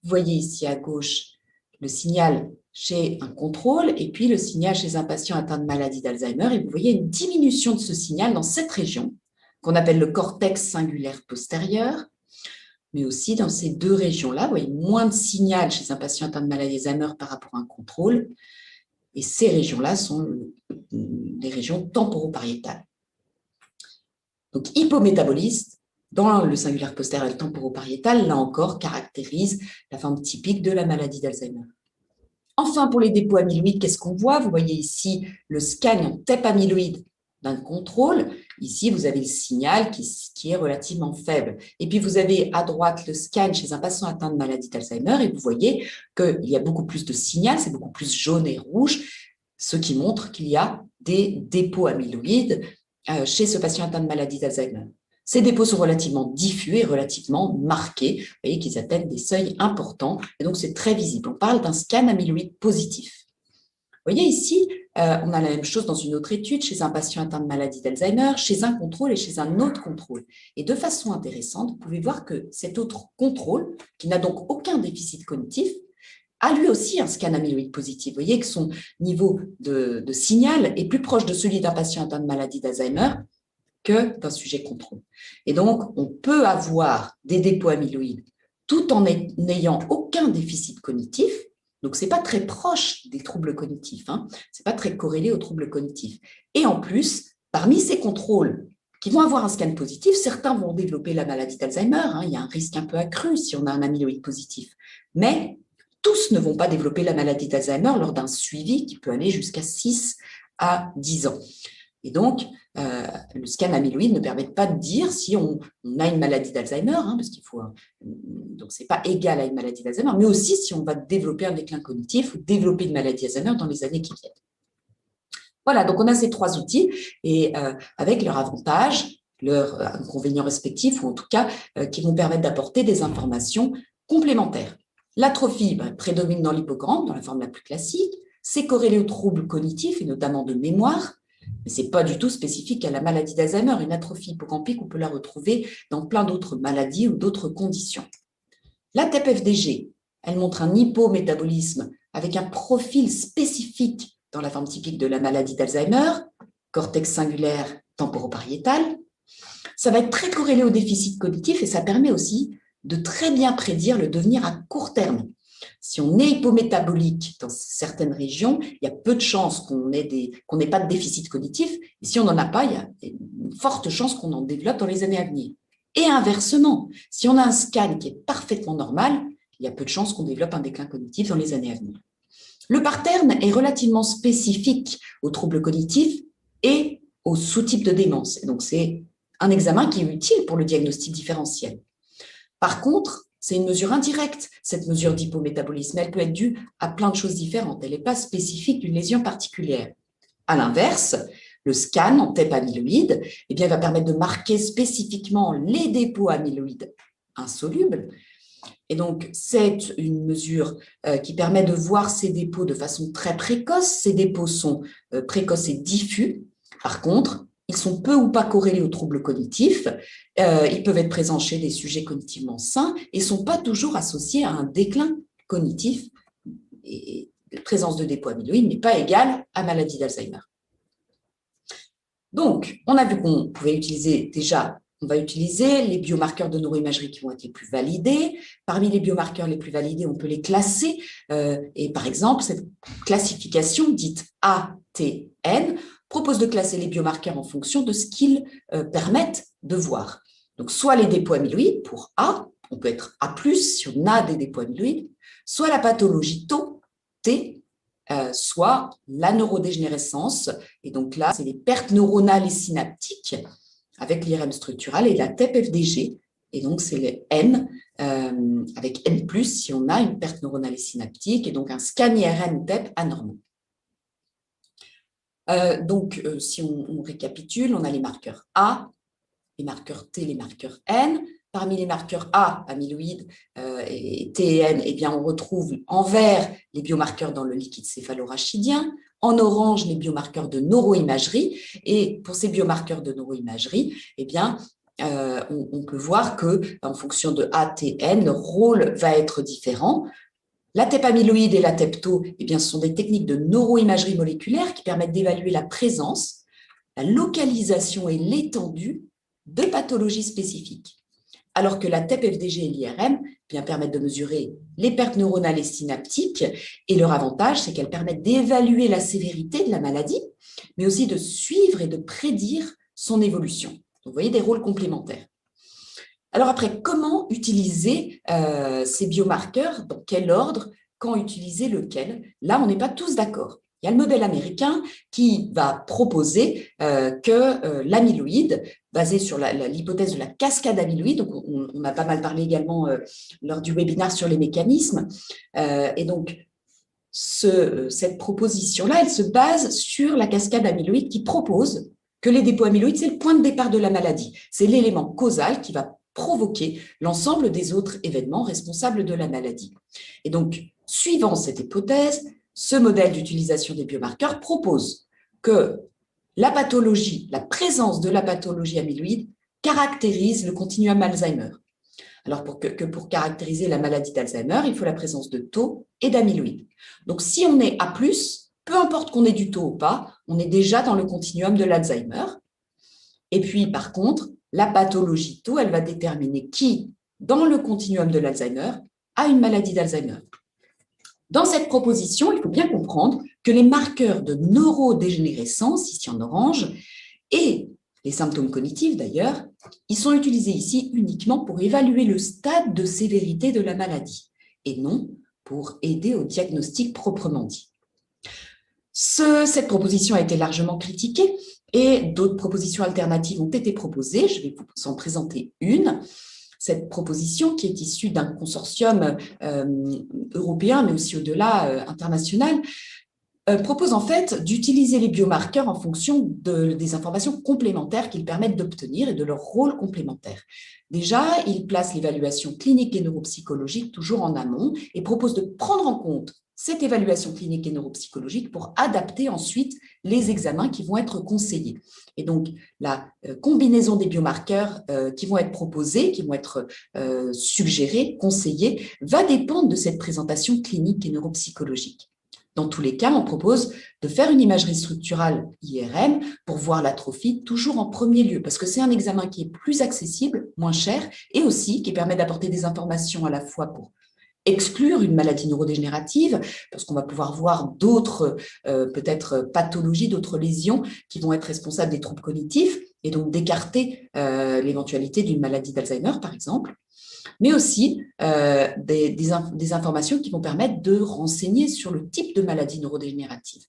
D: Vous voyez ici à gauche le signal chez un contrôle et puis le signal chez un patient atteint de maladie d'Alzheimer. Et vous voyez une diminution de ce signal dans cette région, qu'on appelle le cortex singulaire postérieur, mais aussi dans ces deux régions-là. Vous voyez moins de signal chez un patient atteint de maladie d'Alzheimer par rapport à un contrôle. Et ces régions-là sont les régions temporopariétales. Donc, hypométaboliste, dans le singulaire postérieur et temporopariétal, là encore, caractérise la forme typique de la maladie d'Alzheimer. Enfin, pour les dépôts amyloïdes, qu'est-ce qu'on voit? Vous voyez ici le scan en TEP amyloïde d'un contrôle. Ici, vous avez le signal qui est relativement faible. Et puis, vous avez à droite le scan chez un patient atteint de maladie d'Alzheimer et vous voyez qu'il y a beaucoup plus de signal, c'est beaucoup plus jaune et rouge, ce qui montre qu'il y a des dépôts amyloïdes chez ce patient atteint de maladie d'Alzheimer. Ces dépôts sont relativement diffus et relativement marqués. Vous voyez qu'ils atteignent des seuils importants et donc c'est très visible. On parle d'un scan amyloïde positif. Vous voyez ici, on a la même chose dans une autre étude chez un patient atteint de maladie d'Alzheimer, chez un contrôle et chez un autre contrôle. Et de façon intéressante, vous pouvez voir que cet autre contrôle, qui n'a donc aucun déficit cognitif, a lui aussi un scan amyloïde positif. Vous voyez que son niveau de signal est plus proche de celui d'un patient atteint de maladie d'Alzheimer que d'un sujet contrôle. Et donc, on peut avoir des dépôts amyloïdes tout en n'ayant aucun déficit cognitif. Donc, ce n'est pas très proche des troubles cognitifs, hein. Ce n'est pas très corrélé aux troubles cognitifs. Et en plus, parmi ces contrôles qui vont avoir un scan positif, certains vont développer la maladie d'Alzheimer, hein. Il y a un risque un peu accru si on a un amyloïde positif. Mais tous ne vont pas développer la maladie d'Alzheimer lors d'un suivi qui peut aller jusqu'à 6 à 10 ans. Et donc, le scan amyloïde ne permet pas de dire si on a une maladie d'Alzheimer, hein, parce qu'il faut. Donc, ce n'est pas égal à une maladie d'Alzheimer, mais aussi si on va développer un déclin cognitif ou développer une maladie d'Alzheimer dans les années qui viennent. Voilà, donc on a ces trois outils et avec leurs avantages, leurs inconvénients respectifs, ou en tout cas qui vont permettre d'apporter des informations complémentaires. L'atrophie prédomine dans l'hippocampe, dans la forme la plus classique. C'est corrélé aux troubles cognitifs et notamment de mémoire. Mais ce n'est pas du tout spécifique à la maladie d'Alzheimer. Une atrophie hippocampique, on peut la retrouver dans plein d'autres maladies ou d'autres conditions. La TEP-FDG, elle montre un hypométabolisme avec un profil spécifique dans la forme typique de la maladie d'Alzheimer, cortex singulaire temporopariétal. Ça va être très corrélé au déficit cognitif et ça permet aussi de très bien prédire le devenir à court terme. Si on est hypométabolique dans certaines régions, il y a peu de chances qu'on n'ait pas de déficit cognitif. Et si on n'en a pas, il y a une forte chance qu'on en développe dans les années à venir. Et inversement, si on a un scan qui est parfaitement normal, il y a peu de chances qu'on développe un déclin cognitif dans les années à venir. Le pattern est relativement spécifique aux troubles cognitifs et aux sous-types de démence. Et donc, c'est un examen qui est utile pour le diagnostic différentiel. Par contre, c'est une mesure indirecte, cette mesure d'hypométabolisme. Elle peut être due à plein de choses différentes. Elle n'est pas spécifique d'une lésion particulière. À l'inverse, le scan en TEP amyloïde va permettre de marquer spécifiquement les dépôts amyloïdes insolubles. Et donc, c'est une mesure qui permet de voir ces dépôts de façon très précoce. Ces dépôts sont précoces et diffus. Par contre, ils sont peu ou pas corrélés aux troubles cognitifs. Ils peuvent être présents chez des sujets cognitivement sains et ne sont pas toujours associés à un déclin cognitif. Et la présence de dépôts amyloïdes n'est pas égale à maladie d'Alzheimer. Donc, on a vu qu'on pouvait utiliser déjà, on va utiliser les biomarqueurs de neuroimagerie qui vont être les plus validés. Parmi les biomarqueurs les plus validés, on peut les classer. Et par exemple, cette classification dite ATN propose de classer les biomarqueurs en fonction de ce qu'ils permettent de voir. Donc, soit les dépôts amyloïdes pour A, on peut être A+, si on a des dépôts amyloïdes, soit la pathologie tau, T, soit la neurodégénérescence. Et donc là, c'est les pertes neuronales et synaptiques avec l'IRM structural et la TEP-FDG. Et donc, c'est le N, avec N+, si on a une perte neuronale et synaptique, et donc un scan IRM TEP anormal. Si on récapitule, on a les marqueurs A, les marqueurs T, les marqueurs N. Parmi les marqueurs A, amyloïdes et T et N, eh bien, on retrouve en vert les biomarqueurs dans le liquide céphalorachidien, en orange les biomarqueurs de neuroimagerie. Et pour ces biomarqueurs de neuroimagerie, eh bien, on peut voir qu'en fonction de A, T, N, leur rôle va être différent. La TEP amyloïde et la TEP tau, eh bien, ce sont des techniques de neuroimagerie moléculaire qui permettent d'évaluer la présence, la localisation et l'étendue de pathologies spécifiques. Alors que la TEP-FDG et l'IRM permettent de mesurer les pertes neuronales et synaptiques, et leur avantage, c'est qu'elles permettent d'évaluer la sévérité de la maladie, mais aussi de suivre et de prédire son évolution. Donc, vous voyez des rôles complémentaires. Alors après, comment utiliser ces biomarqueurs, dans quel ordre, quand utiliser lequel? Là, on n'est pas tous d'accord. Il y a le modèle américain qui va proposer que l'amyloïde, basé sur l'hypothèse de la cascade amyloïde, donc on a pas mal parlé également lors du webinaire sur les mécanismes, et donc cette proposition-là, elle se base sur la cascade amyloïde qui propose que les dépôts amyloïdes, c'est le point de départ de la maladie, c'est l'élément causal qui va provoquer l'ensemble des autres événements responsables de la maladie. Et donc, suivant cette hypothèse, ce modèle d'utilisation des biomarqueurs propose que la pathologie, la présence de la pathologie amyloïde caractérise le continuum Alzheimer. Alors, pour caractériser la maladie d'Alzheimer, il faut la présence de tau et d'amyloïde. Donc, si on est A+, peu importe qu'on ait du tau ou pas, on est déjà dans le continuum de l'Alzheimer. Et puis, par contre, la pathologie tau, elle va déterminer qui, dans le continuum de l'Alzheimer, a une maladie d'Alzheimer. Dans cette proposition, il faut bien comprendre que les marqueurs de neurodégénérescence, ici en orange, et les symptômes cognitifs d'ailleurs, ils sont utilisés ici uniquement pour évaluer le stade de sévérité de la maladie et non pour aider au diagnostic proprement dit. Cette proposition a été largement critiquée et d'autres propositions alternatives ont été proposées. Je vais vous en présenter une. Cette proposition, qui est issue d'un consortium européen, mais aussi au-delà international, propose en fait d'utiliser les biomarqueurs en fonction des informations complémentaires qu'ils permettent d'obtenir et de leur rôle complémentaire. Déjà, ils placent l'évaluation clinique et neuropsychologique toujours en amont et proposent de prendre en compte cette évaluation clinique et neuropsychologique pour adapter ensuite les examens qui vont être conseillés. Et donc, la combinaison des biomarqueurs qui vont être proposés, qui vont être suggérés, conseillés, va dépendre de cette présentation clinique et neuropsychologique. Dans tous les cas, on propose de faire une imagerie structurale IRM pour voir l'atrophie toujours en premier lieu, parce que c'est un examen qui est plus accessible, moins cher, et aussi qui permet d'apporter des informations à la fois pour exclure une maladie neurodégénérative, parce qu'on va pouvoir voir d'autres peut-être pathologies, d'autres lésions qui vont être responsables des troubles cognitifs, et donc d'écarter l'éventualité d'une maladie d'Alzheimer, par exemple, mais aussi des informations qui vont permettre de renseigner sur le type de maladie neurodégénérative.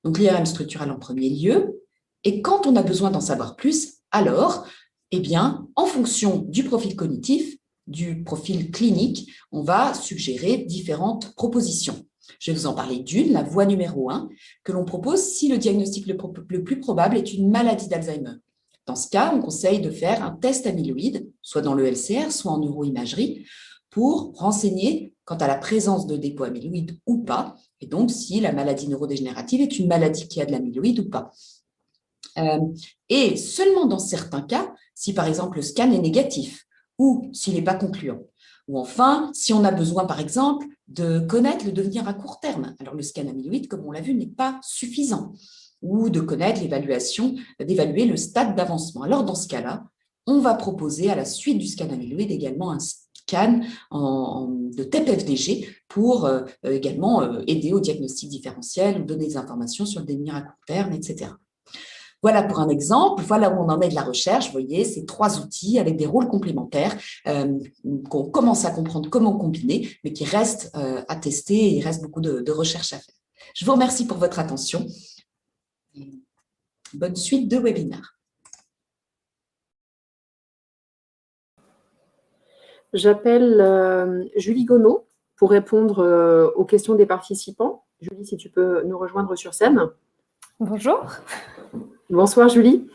D: Donc l'IRM structurale en premier lieu, et quand on a besoin d'en savoir plus, alors, eh bien, en fonction du profil cognitif, du profil clinique, on va suggérer différentes propositions. Je vais vous en parler d'une, la voie numéro 1, que l'on propose si le diagnostic le plus probable est une maladie d'Alzheimer. Dans ce cas, on conseille de faire un test amyloïde, soit dans le LCR, soit en neuroimagerie, pour renseigner quant à la présence de dépôts amyloïdes ou pas, et donc si la maladie neurodégénérative est une maladie qui a de l'amyloïde ou pas. Et seulement dans certains cas, si par exemple le scan est négatif, ou s'il n'est pas concluant. Ou enfin, si on a besoin, par exemple, de connaître le devenir à court terme. Alors, le scan amyloïde, comme on l'a vu, n'est pas suffisant. Ou de connaître d'évaluer le stade d'avancement. Alors, dans ce cas-là, on va proposer à la suite du scan amyloïde également un scan de TEP-FDG pour également aider au diagnostic différentiel ou donner des informations sur le devenir à court terme, etc. Voilà pour un exemple, voilà où on en est de la recherche. Vous voyez, ces 3 outils avec des rôles complémentaires qu'on commence à comprendre comment combiner, mais qui restent à tester et il reste beaucoup de recherche à faire. Je vous remercie pour votre attention. Bonne suite de webinaire.
C: J'appelle Julie Gonneau pour répondre aux questions des participants. Julie, si tu peux nous rejoindre sur scène.
E: Bonjour.
C: Bonsoir Julie.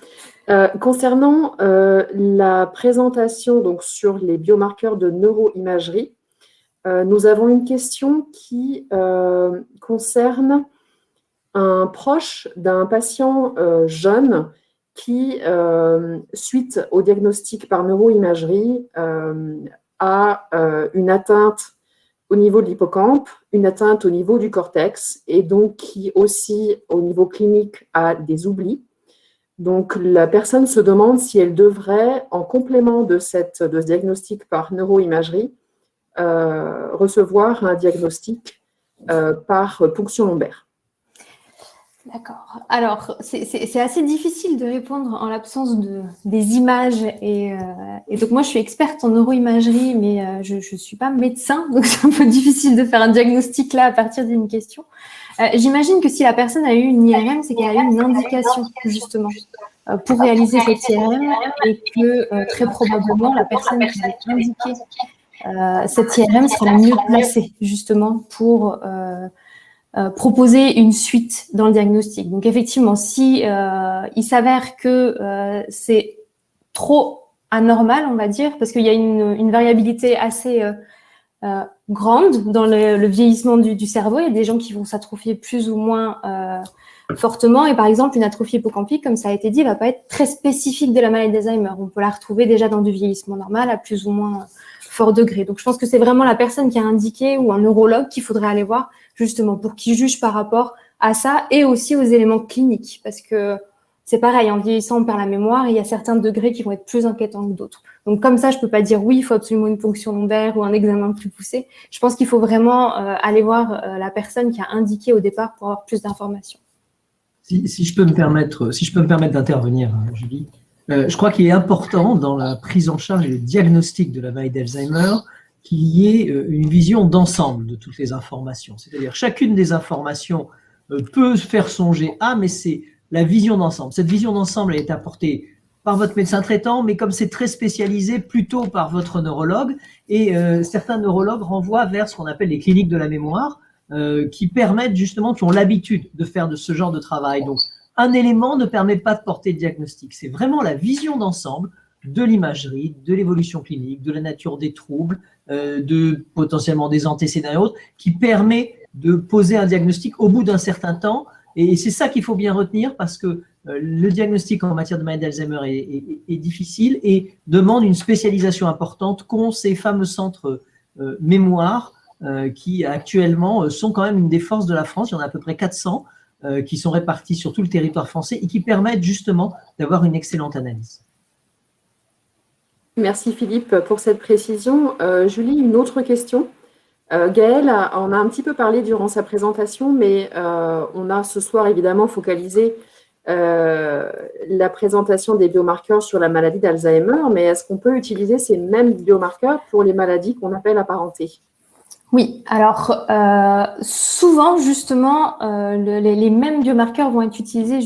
C: Concernant la présentation donc, sur les biomarqueurs de neuroimagerie, nous avons une question qui concerne un proche d'un patient jeune qui, suite au diagnostic par neuroimagerie, a une atteinte au niveau de l'hippocampe, une atteinte au niveau du cortex et donc qui aussi au niveau clinique a des oublis. Donc la personne se demande si elle devrait, en complément de ce diagnostic par neuroimagerie, recevoir un diagnostic par ponction lombaire.
E: D'accord. Alors, c'est assez difficile de répondre en l'absence des images. Et donc, moi, je suis experte en neuroimagerie, mais je ne suis pas médecin. Donc, c'est un peu difficile de faire un diagnostic là à partir d'une question. J'imagine que si la personne a eu une IRM, c'est qu'elle a eu une indication, justement, pour réaliser cette IRM et que très probablement, la personne qui a indiqué cette IRM sera la mieux placée, justement, pour proposer une suite dans le diagnostic. Donc effectivement, si il s'avère que c'est trop anormal, on va dire, parce qu'il y a une variabilité assez grande dans le vieillissement du cerveau, il y a des gens qui vont s'atrophier plus ou moins fortement, et par exemple une atrophie hippocampique, comme ça a été dit, va pas être très spécifique de la maladie d'Alzheimer. On peut la retrouver déjà dans du vieillissement normal à plus ou moins fort degré. Donc je pense que c'est vraiment la personne qui a indiqué ou un neurologue qu'il faudrait aller voir justement pour qu'il juge par rapport à ça et aussi aux éléments cliniques, parce que c'est pareil, en vieillissant on perd la mémoire et il y a certains degrés qui vont être plus inquiétants que d'autres. Donc comme ça, je peux pas dire oui, il faut absolument une ponction lombaire ou un examen plus poussé. Je pense qu'il faut vraiment aller voir la personne qui a indiqué au départ pour avoir plus d'informations.
A: Si je peux me permettre d'intervenir, Julie, je crois qu'il est important dans la prise en charge et le diagnostic de la maladie d'Alzheimer qu'il y ait une vision d'ensemble de toutes les informations. C'est-à-dire chacune des informations peut faire songer à, mais c'est la vision d'ensemble. Cette vision d'ensemble elle est apportée par votre médecin traitant, mais comme c'est très spécialisé, plutôt par votre neurologue. Et certains neurologues renvoient vers ce qu'on appelle les cliniques de la mémoire, qui permettent justement, qui ont l'habitude de faire de ce genre de travail. Donc, un élément ne permet pas de porter de diagnostic. C'est vraiment la vision d'ensemble de l'imagerie, de l'évolution clinique, de la nature des troubles, de potentiellement des antécédents et autres, qui permet de poser un diagnostic au bout d'un certain temps. Et c'est ça qu'il faut bien retenir parce que le diagnostic en matière de maladie d'Alzheimer est difficile et demande une spécialisation importante qu'ont ces fameux centres mémoire qui actuellement sont quand même une des forces de la France. Il y en a à peu près 400 qui sont répartis sur tout le territoire français et qui permettent justement d'avoir une excellente analyse.
C: Merci Philippe pour cette précision. Julie, une autre question. Gaëlle en a un petit peu parlé durant sa présentation, mais on a ce soir évidemment focalisé la présentation des biomarqueurs sur la maladie d'Alzheimer, mais est-ce qu'on peut utiliser ces mêmes biomarqueurs pour les maladies qu'on appelle apparentées ?
E: Oui, alors souvent justement, les mêmes biomarqueurs vont être utilisés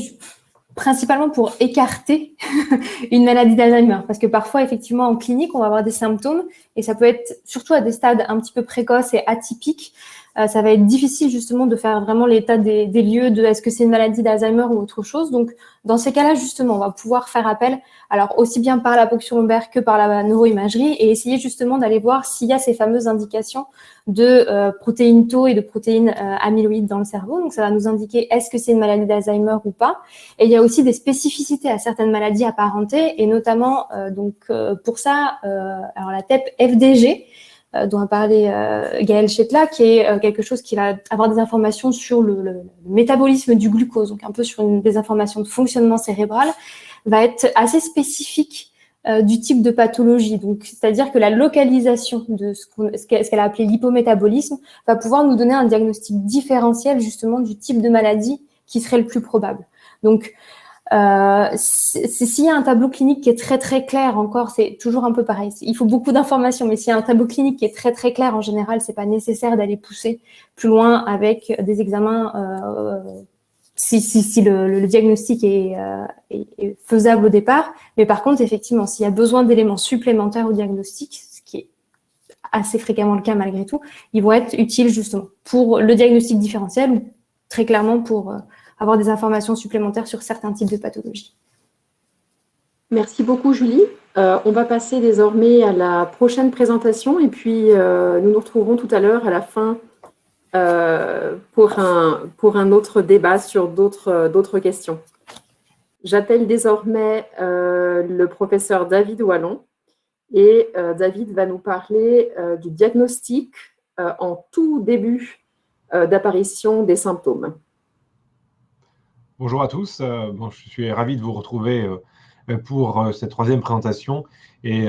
E: principalement pour écarter une maladie d'Alzheimer. Parce que parfois, effectivement, en clinique, on va avoir des symptômes et ça peut être surtout à des stades un petit peu précoces et atypiques. Ça va être difficile justement de faire vraiment l'état des lieux de est-ce que c'est une maladie d'Alzheimer ou autre chose. Donc, dans ces cas-là, justement, on va pouvoir faire appel, alors aussi bien par la ponction lombaire que par la neuroimagerie et essayer justement d'aller voir s'il y a ces fameuses indications de protéines tau et de protéines amyloïdes dans le cerveau. Donc, ça va nous indiquer est-ce que c'est une maladie d'Alzheimer ou pas. Et il y a aussi des spécificités à certaines maladies apparentées et notamment, pour ça, alors la TEP FDG, dont a parlé Gaëlle Chetla, qui est quelque chose qui va avoir des informations sur le métabolisme du glucose, donc un peu sur des informations de fonctionnement cérébral, va être assez spécifique du type de pathologie. Donc, c'est-à-dire que la localisation de ce qu'elle a appelé l'hypométabolisme va pouvoir nous donner un diagnostic différentiel justement du type de maladie qui serait le plus probable. Donc, S'il y a un tableau clinique qui est très très clair, encore, c'est toujours un peu pareil. Il faut beaucoup d'informations, mais s'il y a un tableau clinique qui est très très clair, en général, c'est pas nécessaire d'aller pousser plus loin avec des examens. Si le diagnostic est faisable au départ, mais par contre, effectivement, s'il y a besoin d'éléments supplémentaires au diagnostic, ce qui est assez fréquemment le cas malgré tout, ils vont être utiles justement pour le diagnostic différentiel ou très clairement pour avoir des informations supplémentaires sur certains types de pathologies.
C: Merci beaucoup, Julie. On va passer désormais à la prochaine présentation et puis nous nous retrouverons tout à l'heure à la fin pour un autre débat sur d'autres questions. J'appelle désormais le professeur David Wallon et David va nous parler du diagnostic en tout début d'apparition des symptômes.
F: Bonjour à tous, je suis ravi de vous retrouver pour cette troisième présentation et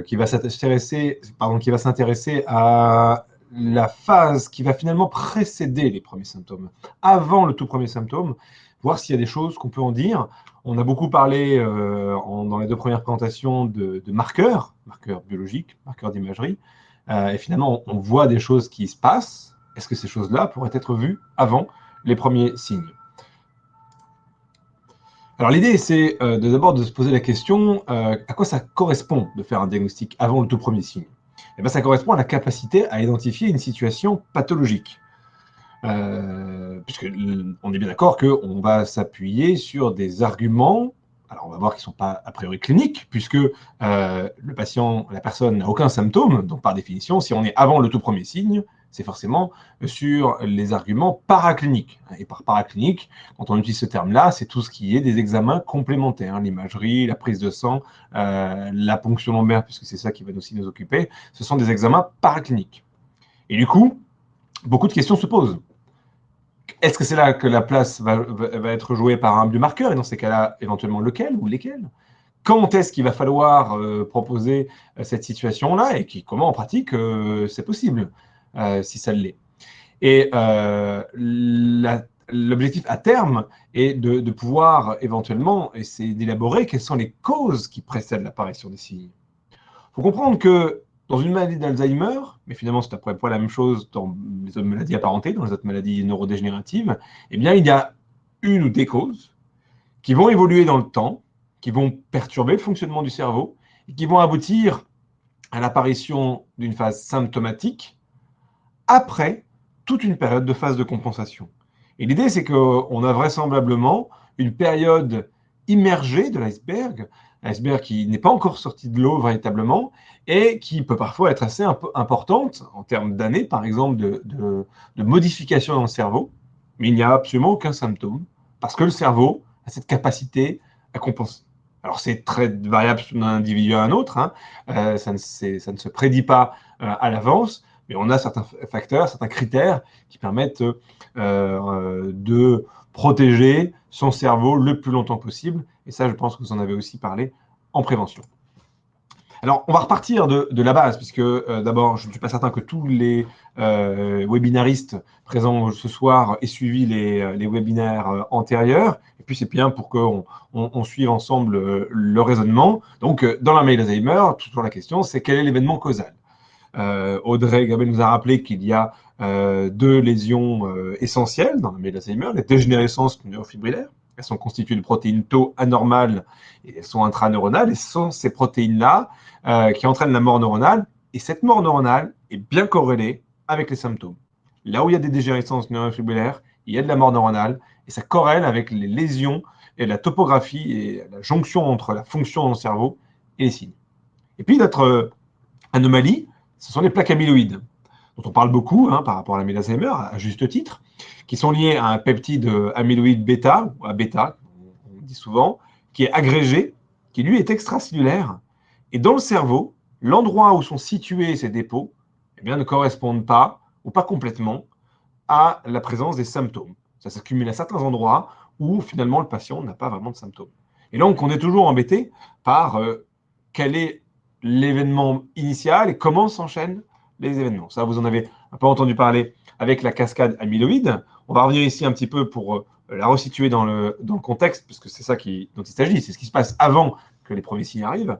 F: qui va s'intéresser à la phase qui va finalement précéder les premiers symptômes, avant le tout premier symptôme, voir s'il y a des choses qu'on peut en dire. On a beaucoup parlé dans les deux premières présentations de marqueurs biologiques, marqueurs d'imagerie, et finalement on voit des choses qui se passent. Est-ce que ces choses-là pourraient être vues avant les premiers signes ? Alors l'idée, c'est d'abord de se poser la question à quoi ça correspond de faire un diagnostic avant le tout premier signe. Eh bien, ça correspond à la capacité à identifier une situation pathologique. Puisque on est bien d'accord qu'on va s'appuyer sur des arguments, alors on va voir qu'ils ne sont pas a priori cliniques, puisque la personne n'a aucun symptôme, donc par définition, si on est avant le tout premier signe, c'est forcément sur les arguments paracliniques. Et par paraclinique, quand on utilise ce terme-là, c'est tout ce qui est des examens complémentaires, l'imagerie, la prise de sang, la ponction lombaire, puisque c'est ça qui va aussi nous occuper, ce sont des examens paracliniques. Et du coup, beaucoup de questions se posent. Est-ce que c'est là que la place va être jouée par un biomarqueur, et dans ces cas-là, éventuellement lequel ou lesquels ? Quand est-ce qu'il va falloir proposer cette situation-là, et comment en pratique c'est possible si ça l'est. Et l'objectif à terme est de pouvoir éventuellement essayer d'élaborer quelles sont les causes qui précèdent l'apparition des signes. Il faut comprendre que dans une maladie d'Alzheimer, mais finalement c'est à peu près la même chose dans les autres maladies apparentées, dans les autres maladies neurodégénératives, eh bien il y a une ou des causes qui vont évoluer dans le temps, qui vont perturber le fonctionnement du cerveau, et qui vont aboutir à l'apparition d'une phase symptomatique après toute une période de phase de compensation. Et l'idée, c'est qu'on a vraisemblablement une période immergée de l'iceberg qui n'est pas encore sorti de l'eau véritablement, et qui peut parfois être assez importante en termes d'années, par exemple, de modifications dans le cerveau, mais il n'y a absolument aucun symptôme, parce que le cerveau a cette capacité à compenser. Alors, c'est très variable d'un individu à un autre, hein. Ça ne se prédit pas à l'avance, mais on a certains facteurs, certains critères qui permettent de protéger son cerveau le plus longtemps possible. Et ça, je pense que vous en avez aussi parlé en prévention. Alors, on va repartir de la base, puisque d'abord, je ne suis pas certain que tous les webinaristes présents ce soir aient suivi les webinaires antérieurs. Et puis, c'est bien pour qu'on suive ensemble le raisonnement. Donc, dans la maladie d'Alzheimer, toujours la question, c'est quel est l'événement causal ? Audrey Gabet nous a rappelé qu'il y a deux lésions essentielles dans la maladie d'Alzheimer, les dégénérescences neurofibrillaires. Elles sont constituées de protéines tau anormales et elles sont intraneuronales. Et ce sont ces protéines-là qui entraînent la mort neuronale. Et cette mort neuronale est bien corrélée avec les symptômes. Là où il y a des dégénérescences neurofibrillaires, il y a de la mort neuronale. Et ça corrèle avec les lésions et la topographie et la jonction entre la fonction dans le cerveau et les signes. Et puis notre anomalie, ce sont les plaques amyloïdes, dont on parle beaucoup par rapport à la maladie d'Alzheimer, à juste titre, qui sont liées à un peptide amyloïde bêta, ou à bêta, on dit souvent, qui est agrégé, qui lui est extracellulaire. Et dans le cerveau, l'endroit où sont situés ces dépôts ne correspondent pas, ou pas complètement, à la présence des symptômes. Ça s'accumule à certains endroits où finalement le patient n'a pas vraiment de symptômes. Et donc on est toujours embêté par quel est l'événement initial et comment s'enchaînent les événements. Ça, vous en avez un peu entendu parler avec la cascade amyloïde. On va revenir ici un petit peu pour la resituer dans le contexte, parce que c'est ça dont il s'agit, c'est ce qui se passe avant que les premiers signes arrivent.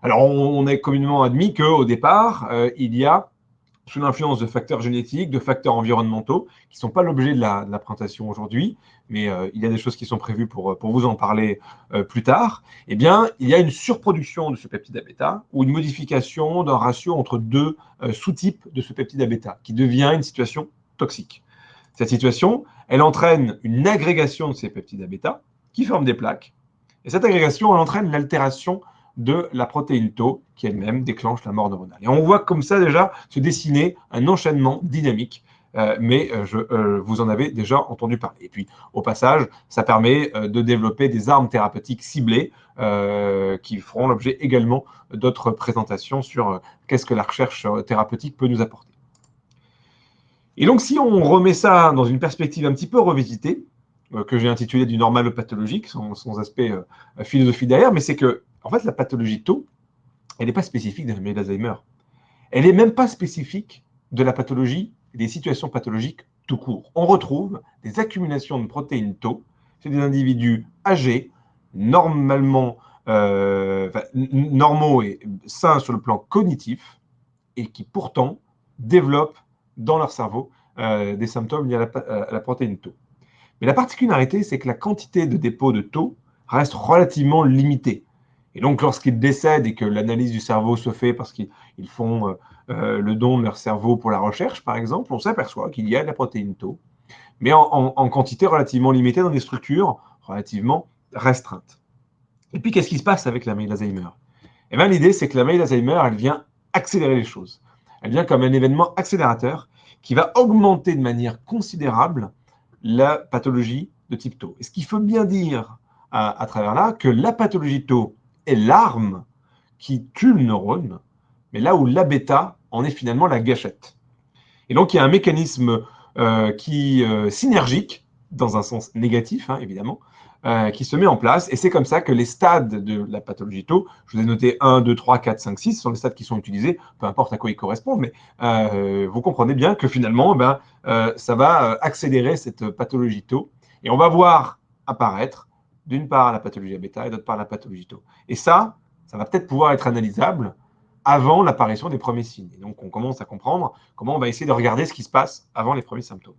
F: Alors, on est communément admis qu'au départ, il y a, sous l'influence de facteurs génétiques, de facteurs environnementaux, qui ne sont pas l'objet de la présentation aujourd'hui, mais il y a des choses qui sont prévues pour vous en parler plus tard, eh bien, il y a une surproduction de ce peptide A-bêta ou une modification d'un ratio entre deux sous-types de ce peptide A-bêta, qui devient une situation toxique. Cette situation, elle entraîne une agrégation de ces peptides A-bêta qui forment des plaques, et cette agrégation, elle entraîne l'altération de la protéine tau qui elle-même déclenche la mort neuronale. Et on voit comme ça déjà se dessiner un enchaînement dynamique, mais vous en avez déjà entendu parler. Et puis, au passage, ça permet de développer des armes thérapeutiques ciblées qui feront l'objet également d'autres présentations sur qu'est-ce que la recherche thérapeutique peut nous apporter. Et donc, si on remet ça dans une perspective un petit peu revisitée, que j'ai intitulée du normal au pathologique, sans aspect philosophie derrière, mais c'est que, en fait, la pathologie tau, elle n'est pas spécifique de la maladie d'Alzheimer. Elle n'est même pas spécifique de la pathologie, des situations pathologiques tout court. On retrouve des accumulations de protéines tau chez des individus âgés, normaux et sains sur le plan cognitif, et qui pourtant développent dans leur cerveau des symptômes liés à la protéine tau. Mais la particularité, c'est que la quantité de dépôt de tau reste relativement limitée. Et donc, lorsqu'ils décèdent et que l'analyse du cerveau se fait parce qu'ils font le don de leur cerveau pour la recherche, par exemple, on s'aperçoit qu'il y a de la protéine tau, mais en quantité relativement limitée dans des structures relativement restreintes. Et puis, qu'est-ce qui se passe avec la maladie d'Alzheimer? Eh bien, l'idée, c'est que la maladie d'Alzheimer, elle vient accélérer les choses. Elle vient comme un événement accélérateur qui va augmenter de manière considérable la pathologie de type tau. Et ce qu'il faut bien dire à travers là, que la pathologie tau est l'arme qui tue le neurone, mais là où l'A-bêta en est finalement la gâchette. Et donc, il y a un mécanisme synergique, dans un sens négatif, hein, évidemment, qui se met en place. Et c'est comme ça que les stades de la pathologie tau, je vous ai noté 1, 2, 3, 4, 5, 6, ce sont les stades qui sont utilisés, peu importe à quoi ils correspondent, mais vous comprenez bien que finalement, ça va accélérer cette pathologie tau. Et on va voir apparaître, d'une part, la pathologie A-bêta et d'autre part, la pathologie tau. Et ça va peut-être pouvoir être analysable avant l'apparition des premiers signes. Et donc, on commence à comprendre comment on va essayer de regarder ce qui se passe avant les premiers symptômes.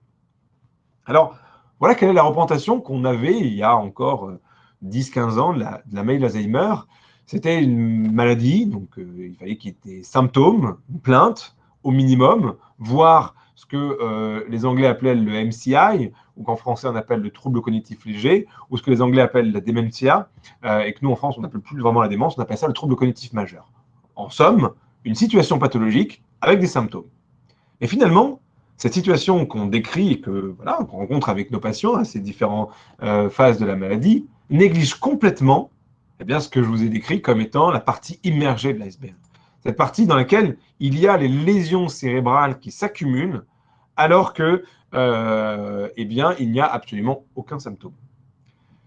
F: Alors, voilà quelle est la représentation qu'on avait il y a encore 10-15 ans de la maladie d'Alzheimer. C'était une maladie, donc il fallait qu'il y ait des symptômes, une plainte au minimum, voire ce que les Anglais appelaient le MCI, ou qu'en français on appelle le trouble cognitif léger, ou ce que les Anglais appellent la dementia, et que nous en France on n'appelle plus vraiment la démence, on appelle ça le trouble cognitif majeur. En somme, une situation pathologique avec des symptômes. Et finalement, cette situation qu'on décrit et qu'on rencontre avec nos patients à ces différentes phases de la maladie néglige complètement ce que je vous ai décrit comme étant la partie immergée de l'iceberg. Cette partie dans laquelle il y a les lésions cérébrales qui s'accumulent alors que il n'y a absolument aucun symptôme.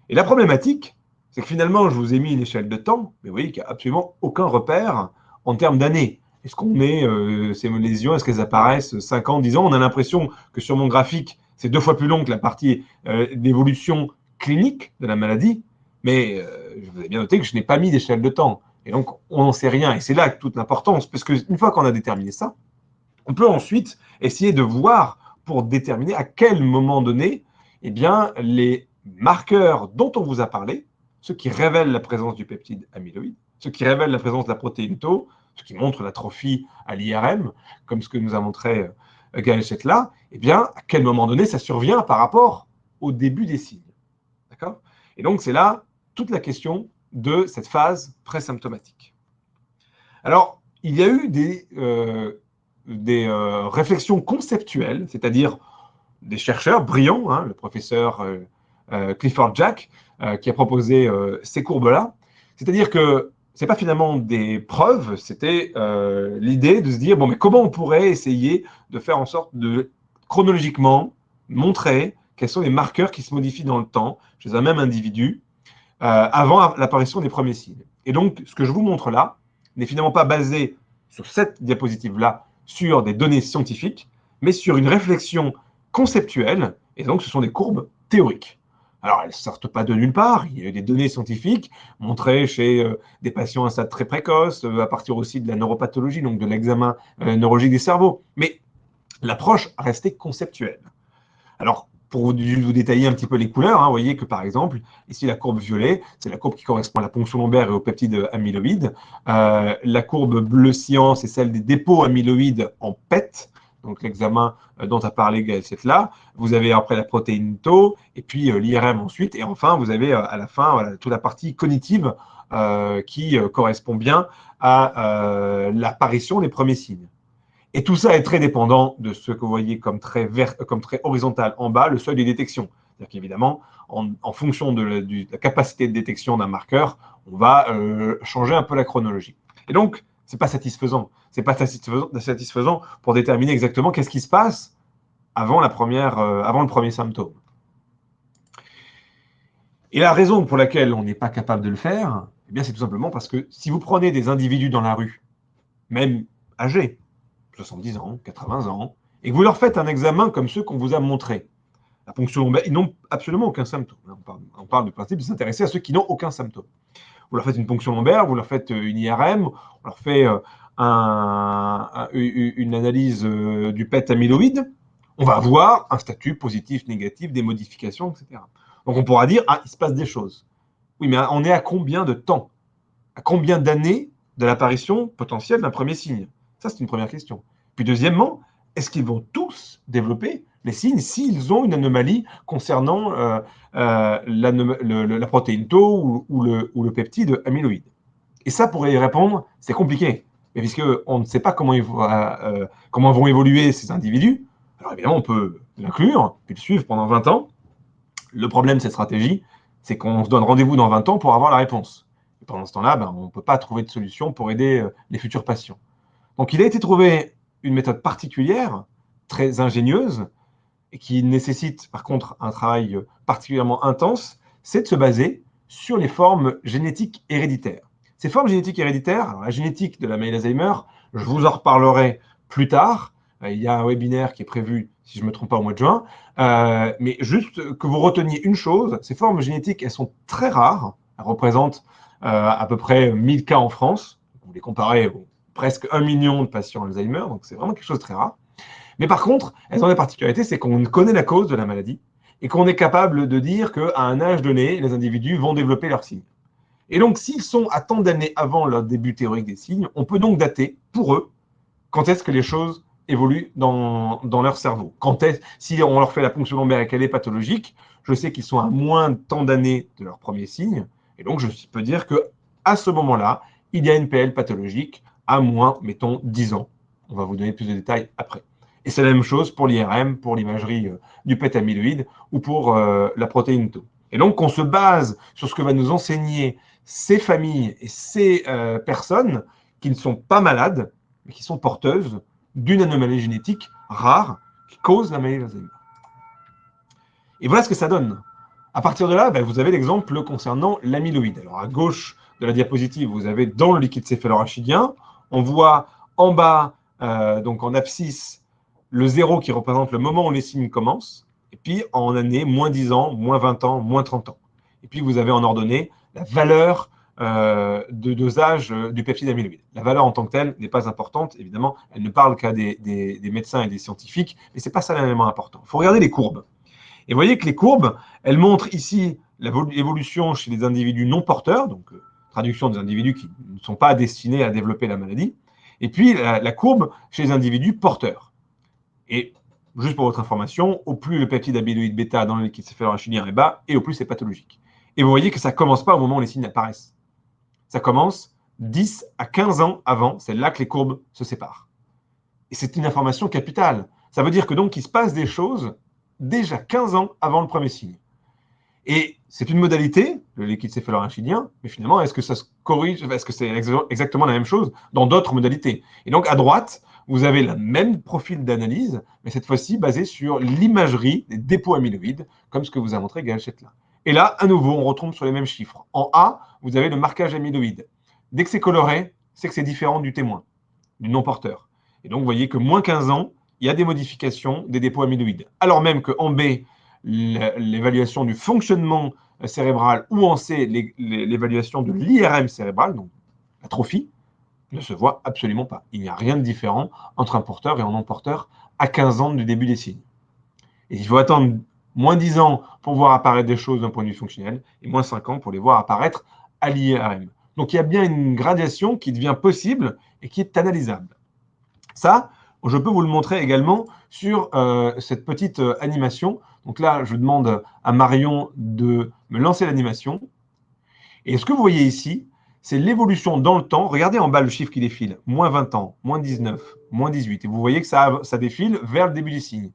F: Et la problématique, c'est que finalement, je vous ai mis une échelle de temps, mais vous voyez qu'il n'y a absolument aucun repère en termes d'années. Est-ce qu'on met ces lésions, est-ce qu'elles apparaissent 5 ans, 10 ans? On a l'impression que sur mon graphique, c'est 2 fois plus long que la partie d'évolution clinique de la maladie, mais vous avez bien noté que je n'ai pas mis d'échelle de temps. Et donc, on n'en sait rien. Et c'est là toute l'importance, parce qu'une fois qu'on a déterminé ça, on peut ensuite essayer de voir pour déterminer à quel moment donné, les marqueurs dont on vous a parlé, ceux qui révèlent la présence du peptide amyloïde, ceux qui révèlent la présence de la protéine tau, ce qui montre l'atrophie à l'IRM, comme ce que nous a montré Gaël Chetla, à quel moment donné ça survient par rapport au début des signes. D'accord ? Et donc, c'est là toute la question de cette phase présymptomatique. Alors, il y a eu des réflexions conceptuelles, c'est-à-dire des chercheurs brillants, hein, le professeur Clifford Jack, qui a proposé ces courbes-là. C'est-à-dire que ce n'est pas finalement des preuves, c'était l'idée de se dire, mais comment on pourrait essayer de faire en sorte de, chronologiquement, montrer quels sont les marqueurs qui se modifient dans le temps chez un même individu avant l'apparition des premiers signes. Et donc, ce que je vous montre là n'est finalement pas basé sur cette diapositive-là, sur des données scientifiques, mais sur une réflexion conceptuelle, et donc ce sont des courbes théoriques. Alors, elles ne sortent pas de nulle part. Il y a eu des données scientifiques montrées chez des patients à un stade très précoce, à partir aussi de la neuropathologie, donc de l'examen neurologique des cerveaux. Mais l'approche restait conceptuelle. Alors, pour vous détailler un petit peu les couleurs, vous voyez que par exemple, ici la courbe violet, c'est la courbe qui correspond à la ponction lombaire et au peptide amyloïde. La courbe bleu cyan, c'est celle des dépôts amyloïdes en PET, donc l'examen dont a parlé Gaël Setla. Vous avez après la protéine tau, et puis l'IRM ensuite, et enfin vous avez à la fin toute la partie cognitive qui correspond bien à l'apparition des premiers signes. Et tout ça est très dépendant de ce que vous voyez comme trait horizontal en bas, le seuil de détection. C'est-à-dire qu'évidemment, en fonction de la capacité de détection d'un marqueur, on va changer un peu la chronologie. Et donc, ce n'est pas satisfaisant. Ce n'est pas satisfaisant pour déterminer exactement qu'est-ce qui se passe avant le premier symptôme. Et la raison pour laquelle on n'est pas capable de le faire, eh bien, c'est tout simplement parce que si vous prenez des individus dans la rue, même âgés, 70 ans, 80 ans, et que vous leur faites un examen comme ceux qu'on vous a montrés, la ponction lombaire, ils n'ont absolument aucun symptôme. On parle du principe de s'intéresser à ceux qui n'ont aucun symptôme. Vous leur faites une ponction lombaire, vous leur faites une IRM, on leur fait une analyse du PET amyloïde, on va voir un statut positif, négatif, des modifications, etc. Donc on pourra dire, il se passe des choses. Oui, mais on est à combien de temps? À combien d'années de l'apparition potentielle d'un premier signe? Ça, c'est une première question. Puis deuxièmement, est-ce qu'ils vont tous développer les signes s'ils ont une anomalie concernant la protéine tau ou le peptide amyloïde? Et ça, pour y répondre, c'est compliqué. Mais puisqu'on ne sait pas comment vont évoluer ces individus, alors évidemment, on peut l'inclure, puis le suivre pendant 20 ans. Le problème de cette stratégie, c'est qu'on se donne rendez-vous dans 20 ans pour avoir la réponse. Et pendant ce temps-là, on ne peut pas trouver de solution pour aider les futurs patients. Donc, il a été trouvé une méthode particulière, très ingénieuse, et qui nécessite par contre un travail particulièrement intense, c'est de se baser sur les formes génétiques héréditaires. Ces formes génétiques héréditaires, alors la génétique de la maladie d'Alzheimer, je vous en reparlerai plus tard. Il y a un webinaire qui est prévu, si je ne me trompe pas, au mois de juin. Mais juste que vous reteniez une chose, ces formes génétiques, elles sont très rares. Elles représentent à peu près 1000 cas en France. Vous les comparez aux presque 1 million de patients Alzheimer, donc c'est vraiment quelque chose de très rare. Mais par contre, elles ont la particularité, c'est qu'on connaît la cause de la maladie et qu'on est capable de dire qu'à un âge donné, les individus vont développer leurs signes. Et donc, s'ils sont à tant d'années avant leur début théorique des signes, on peut donc dater, pour eux, quand est-ce que les choses évoluent dans leur cerveau. Si on leur fait la ponction lombaire et qu'elle est pathologique, je sais qu'ils sont à moins de tant d'années de leur premier signe, et donc je peux dire qu'à ce moment-là, il y a une PL pathologique à moins, mettons, 10 ans. On va vous donner plus de détails après. Et c'est la même chose pour l'IRM, pour l'imagerie du PET amyloïde ou pour la protéine tau. Et donc, on se base sur ce que va nous enseigner ces familles et ces personnes qui ne sont pas malades, mais qui sont porteuses d'une anomalie génétique rare qui cause la maladie d'Alzheimer. Et voilà ce que ça donne. À partir de là, vous avez l'exemple concernant l'amyloïde. Alors, à gauche de la diapositive, vous avez dans le liquide céphalorachidien, on voit en bas, donc en abscisse, le 0 qui représente le moment où les signes commencent, et puis en année, moins 10 ans, moins 20 ans, moins 30 ans. Et puis vous avez en ordonnée la valeur de dosage du peptide amyloïde. La valeur en tant que telle n'est pas importante, évidemment, elle ne parle qu'à des médecins et des scientifiques, mais ce n'est pas ça l'élément important. Il faut regarder les courbes. Et vous voyez que les courbes, elles montrent ici l'évolution chez les individus non porteurs, donc traduction des individus qui ne sont pas destinés à développer la maladie, et puis la courbe chez les individus porteurs. Et juste pour votre information, au plus le peptide amyloïde bêta dans le liquide céphalorachidien est bas, et au plus c'est pathologique. Et vous voyez que ça ne commence pas au moment où les signes apparaissent. Ça commence 10 à 15 ans avant, c'est là que les courbes se séparent. Et c'est une information capitale. Ça veut dire que donc il se passe des choses déjà 15 ans avant le premier signe. Et c'est une modalité, le liquide céphalorachidien, mais finalement, est-ce que ça se corrige, est-ce que c'est exactement la même chose dans d'autres modalités? Et donc, à droite, vous avez le même profil d'analyse, mais cette fois-ci basé sur l'imagerie des dépôts amyloïdes, comme ce que vous a montré Gaël Setla. Et là, à nouveau, on retombe sur les mêmes chiffres. En A, vous avez le marquage amyloïde. Dès que c'est coloré, c'est que c'est différent du témoin, du non-porteur. Et donc, vous voyez que moins 15 ans, il y a des modifications des dépôts amyloïdes. Alors même qu'en B, l'évaluation du fonctionnement cérébral ou en C, l'évaluation de l'IRM cérébral, donc l'atrophie, ne se voit absolument pas. Il n'y a rien de différent entre un porteur et un non-porteur à 15 ans du début des signes. Et il faut attendre moins 10 ans pour voir apparaître des choses d'un point de vue fonctionnel et moins 5 ans pour les voir apparaître à l'IRM. Donc il y a bien une gradation qui devient possible et qui est analysable. Ça, je peux vous le montrer également sur cette petite animation. Donc là, je demande à Marion de me lancer l'animation. Et ce que vous voyez ici, c'est l'évolution dans le temps. Regardez en bas le chiffre qui défile. Moins 20 ans, moins 19, moins 18. Et vous voyez que ça défile vers le début des signes.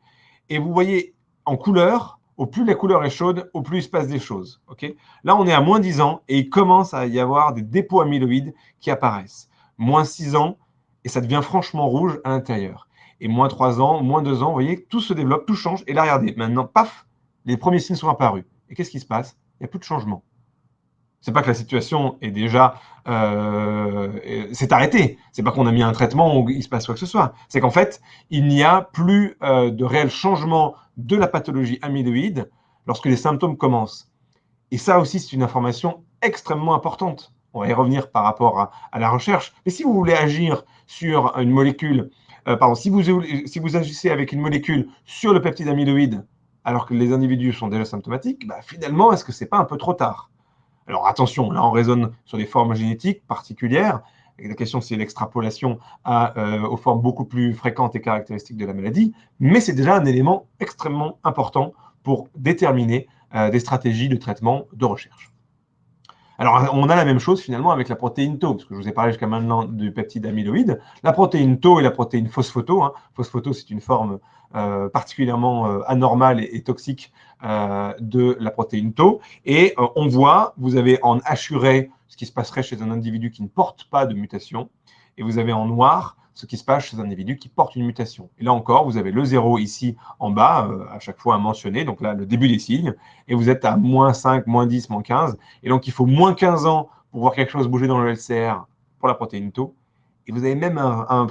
F: Et vous voyez en couleur, au plus la couleur est chaude, au plus il se passe des choses. Okay, là, on est à moins 10 ans et il commence à y avoir des dépôts amyloïdes qui apparaissent. Moins 6 ans, et ça devient franchement rouge à l'intérieur. Et moins 3 ans, moins 2 ans, vous voyez, tout se développe, tout change. Et là, regardez, maintenant, paf, les premiers signes sont apparus. Et qu'est-ce qui se passe? Il n'y a plus de changement. C'est pas que la situation est déjà s'est arrêtée. C'est pas qu'on a mis un traitement où il se passe quoi que ce soit. C'est qu'en fait, il n'y a plus de réel changement de la pathologie amyloïde lorsque les symptômes commencent. Et ça aussi, c'est une information extrêmement importante. On va y revenir par rapport à la recherche. Mais si vous voulez agir sur une molécule, si vous agissez avec une molécule sur le peptide amyloïde alors que les individus sont déjà symptomatiques, bah, finalement, est-ce que c'est pas un peu trop tard? Alors attention, là on raisonne sur des formes génétiques particulières. Et la question c'est l'extrapolation aux formes beaucoup plus fréquentes et caractéristiques de la maladie, mais c'est déjà un élément extrêmement important pour déterminer des stratégies de traitement de recherche. Alors on a la même chose finalement avec la protéine Tau, parce que je vous ai parlé jusqu'à maintenant du peptide amyloïde. La protéine Tau et la protéine phosphoto. Phosphoto c'est une forme particulièrement anormale et toxique de la protéine Tau. Et on voit, vous avez en hachuré ce qui se passerait chez un individu qui ne porte pas de mutation, et vous avez en noir ce qui se passe chez un individu qui porte une mutation. Et là encore, vous avez le 0 ici en bas, à chaque fois à mentionner, donc là, le début des signes, et vous êtes à moins 5, moins 10, moins 15, et donc il faut moins 15 ans pour voir quelque chose bouger dans le LCR pour la protéine Tau, et vous avez même une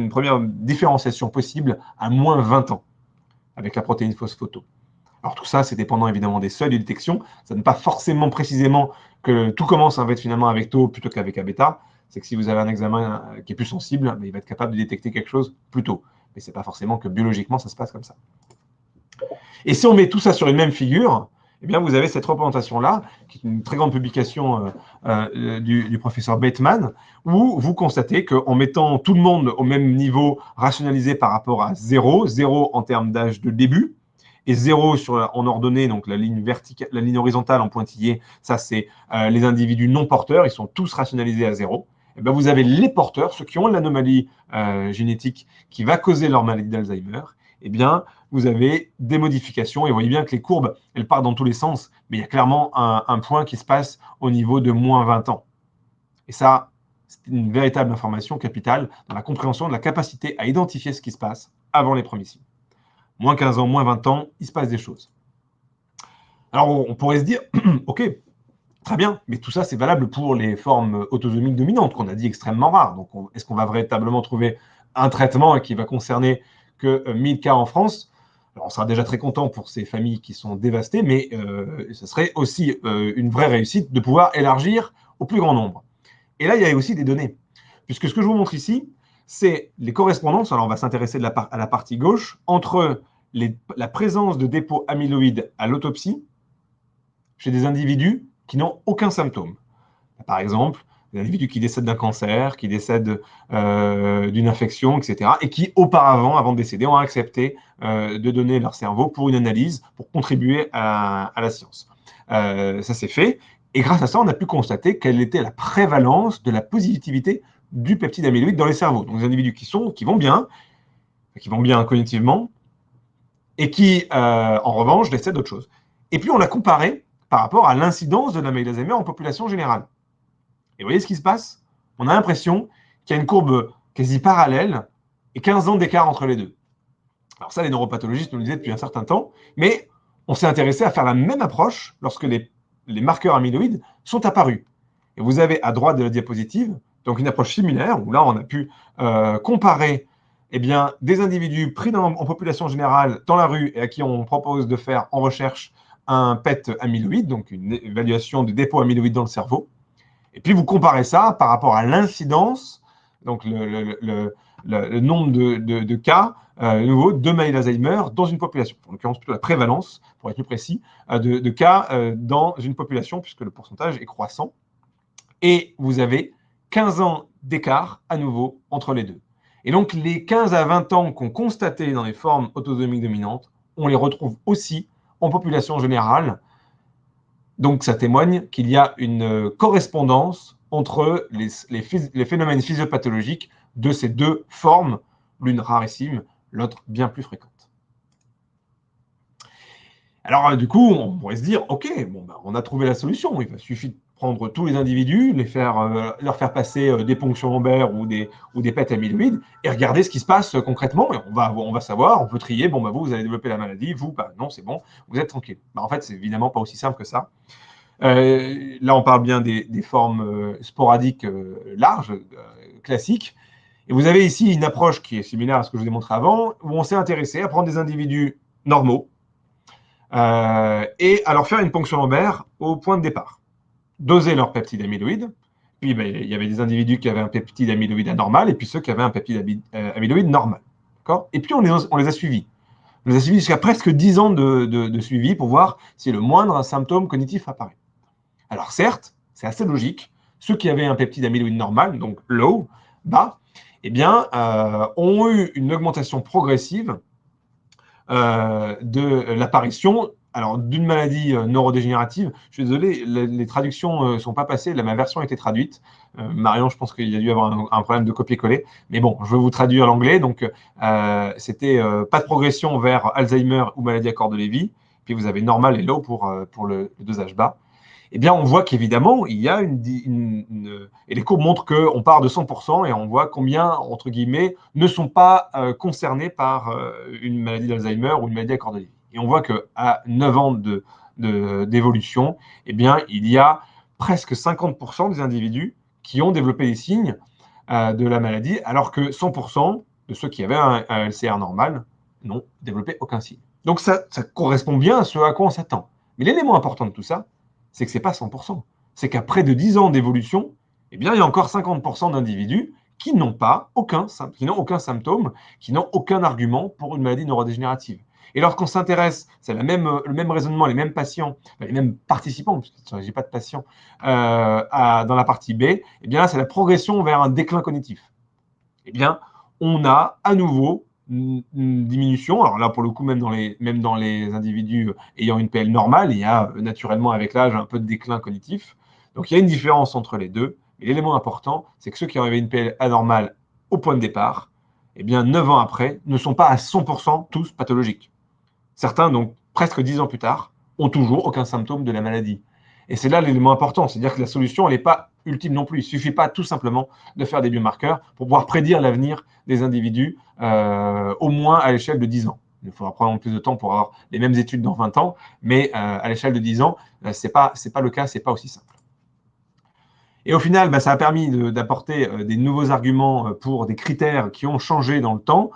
F: première différenciation possible à moins 20 ans avec la protéine phosphoto. Alors tout ça, c'est dépendant évidemment des seuils de détection. Ça ne veut pas forcément précisément que tout commence en fait, finalement avec Tau plutôt qu'avec A-bêta. C'est que si vous avez un examen qui est plus sensible, il va être capable de détecter quelque chose plus tôt. Mais ce n'est pas forcément que biologiquement, ça se passe comme ça. Et si on met tout ça sur une même figure, eh bien, vous avez cette représentation-là, qui est une très grande publication du professeur Bateman, où vous constatez qu'en mettant tout le monde au même niveau rationalisé par rapport à 0 en termes d'âge de début, et 0 en ordonnée, donc la ligne horizontale en pointillé, ça c'est les individus non porteurs, ils sont tous rationalisés à 0. Et bien, vous avez les porteurs, ceux qui ont l'anomalie génétique qui va causer leur maladie d'Alzheimer. Eh bien, vous avez des modifications, et vous voyez bien que les courbes, elles partent dans tous les sens, mais il y a clairement un point qui se passe au niveau de moins 20 ans. Et ça, c'est une véritable information capitale dans la compréhension de la capacité à identifier ce qui se passe avant les premiers signes. Moins 15 ans, moins 20 ans, il se passe des choses. Alors, on pourrait se dire, ok, très bien, mais tout ça, c'est valable pour les formes autosomiques dominantes, qu'on a dit extrêmement rares. Donc, est-ce qu'on va véritablement trouver un traitement qui va concerner que 1000 cas en France? Alors, on sera déjà très content pour ces familles qui sont dévastées, mais ce serait aussi une vraie réussite de pouvoir élargir au plus grand nombre. Et là, il y a aussi des données. Puisque ce que je vous montre ici, c'est les correspondances, alors on va s'intéresser à la partie gauche, entre la présence de dépôts amyloïdes à l'autopsie chez des individus qui n'ont aucun symptôme. Par exemple, des individus qui décèdent d'un cancer, qui décèdent d'une infection, etc., et qui auparavant, avant de décéder, ont accepté de donner leur cerveau pour une analyse, pour contribuer à la science. Ça s'est fait, et grâce à ça, on a pu constater quelle était la prévalence de la positivité du peptide amyloïde dans les cerveaux. Donc, des individus qui vont bien cognitivement, et qui, en revanche, décèdent d'autre chose. Et puis, on l'a comparé par rapport à l'incidence de la maladie d'Alzheimer en population générale. Et vous voyez ce qui se passe? On a l'impression qu'il y a une courbe quasi parallèle et 15 ans d'écart entre les deux. Alors ça, les neuropathologistes nous le disaient depuis un certain temps, mais on s'est intéressé à faire la même approche lorsque les marqueurs amyloïdes sont apparus. Et vous avez à droite de la diapositive donc une approche similaire, où là, on a pu comparer eh bien, des individus pris en population générale dans la rue et à qui on propose de faire en recherche un PET amyloïde, donc une évaluation du dépôt amyloïde dans le cerveau. Et puis, vous comparez ça par rapport à l'incidence, donc le nombre de cas nouveaux de maladie d'Alzheimer dans une population. En l'occurrence, plutôt la prévalence, pour être plus précis, de cas dans une population, puisque le pourcentage est croissant. Et vous avez 15 ans d'écart à nouveau entre les deux. Et donc, les 15 à 20 ans qu'on constatait dans les formes autosomiques dominantes, on les retrouve aussi en population générale. Donc, ça témoigne qu'il y a une correspondance entre les phénomènes physiopathologiques de ces deux formes, l'une rarissime, l'autre bien plus fréquente. Alors, du coup, on pourrait se dire, OK, bon, ben, on a trouvé la solution. Il suffit de prendre tous les individus, leur faire passer des ponctions lombaires ou des PET amyloïdes et regarder ce qui se passe concrètement. Et on va savoir, on peut trier, bon, ben, vous allez développer la maladie, vous, ben, non, c'est bon, vous êtes tranquille. Ben, en fait, c'est évidemment pas aussi simple que ça. Là, on parle bien des formes sporadiques larges, classiques. Et vous avez ici une approche qui est similaire à ce que je vous ai montré avant, où on s'est intéressé à prendre des individus normaux et à leur faire une ponction lombaire au point de départ. Doser leur peptide amyloïde. Puis, ben, il y avait des individus qui avaient un peptide amyloïde anormal et puis ceux qui avaient un peptide amyloïde normal. Et puis, on les a suivis. On les a suivis jusqu'à presque 10 ans de suivi pour voir si le moindre symptôme cognitif apparaît. Alors certes, c'est assez logique, ceux qui avaient un peptide amyloïde normal, donc low, bas, eh bien, ont eu une augmentation progressive de l'apparition d'une maladie neurodégénérative. Je suis désolé, les traductions ne sont pas passées, ma version a été traduite. Marion, je pense qu'il y a dû avoir un problème de copier-coller, mais bon, je vais vous traduire l'anglais. Donc, c'était pas de progression vers Alzheimer ou maladie à corps de Lévy, puis vous avez normal et low pour le dosage bas. Eh bien, on voit qu'évidemment, il y a et les courbes montrent qu'on part de 100% et on voit combien, entre guillemets, ne sont pas concernés par une maladie d'Alzheimer ou une maladie à corps de Lévy. Et on voit qu'à 9 ans d'évolution, eh bien, il y a presque 50% des individus qui ont développé des signes de la maladie, alors que 100% de ceux qui avaient un LCR normal n'ont développé aucun signe. Donc, ça correspond bien à ce à quoi on s'attend. Mais l'élément important de tout ça, c'est que ce n'est pas 100%. C'est qu'après de 10 ans d'évolution, eh bien, il y a encore 50% d'individus qui n'ont aucun symptôme, qui n'ont aucun argument pour une maladie neurodégénérative. Et lorsqu'on s'intéresse, c'est le même raisonnement, les mêmes patients, les mêmes participants, parce qu'il ne s'agit pas de patients, dans la partie B, eh bien là, c'est la progression vers un déclin cognitif. Eh bien, on a à nouveau une diminution. Alors là, pour le coup, même dans les individus ayant une PL normale, il y a naturellement avec l'âge un peu de déclin cognitif. Donc il y a une différence entre les deux. Et l'élément important, c'est que ceux qui avaient une PL anormale au point de départ, eh bien 9 ans après, ne sont pas à 100% tous pathologiques. Certains, donc presque 10 ans plus tard, ont toujours aucun symptôme de la maladie. Et c'est là l'élément important, c'est-à-dire que la solution, elle n'est pas ultime non plus. Il ne suffit pas tout simplement de faire des biomarqueurs pour pouvoir prédire l'avenir des individus, au moins à l'échelle de 10 ans. Il faudra probablement plus de temps pour avoir les mêmes études dans 20 ans, mais à l'échelle de 10 ans, ce n'est pas le cas, ce n'est pas aussi simple. Et au final, ça a permis d'apporter des nouveaux arguments pour des critères qui ont changé dans le temps.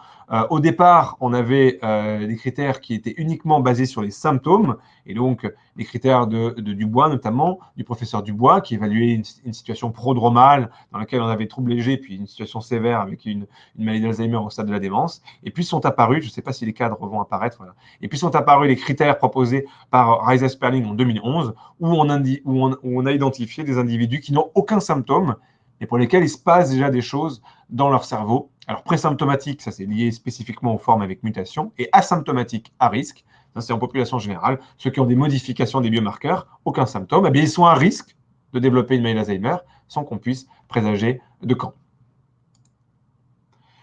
F: Au départ, on avait des critères qui étaient uniquement basés sur les symptômes, et donc les critères de Dubois, notamment, du professeur Dubois, qui évaluait une situation prodromale dans laquelle on avait trouble léger, puis une situation sévère avec une maladie d'Alzheimer au stade de la démence. Et puis sont apparus, je ne sais pas si les cadres vont apparaître, voilà. Et puis sont apparus les critères proposés par Reisa Sperling en 2011, où on a identifié des individus qui n'ont aucun symptôme, et pour lesquels il se passe déjà des choses dans leur cerveau. Alors, présymptomatique, ça c'est lié spécifiquement aux formes avec mutation, et asymptomatique à risque, ça c'est en population générale, ceux qui ont des modifications des biomarqueurs, aucun symptôme, eh bien, ils sont à risque de développer une maladie d'Alzheimer sans qu'on puisse présager de quand.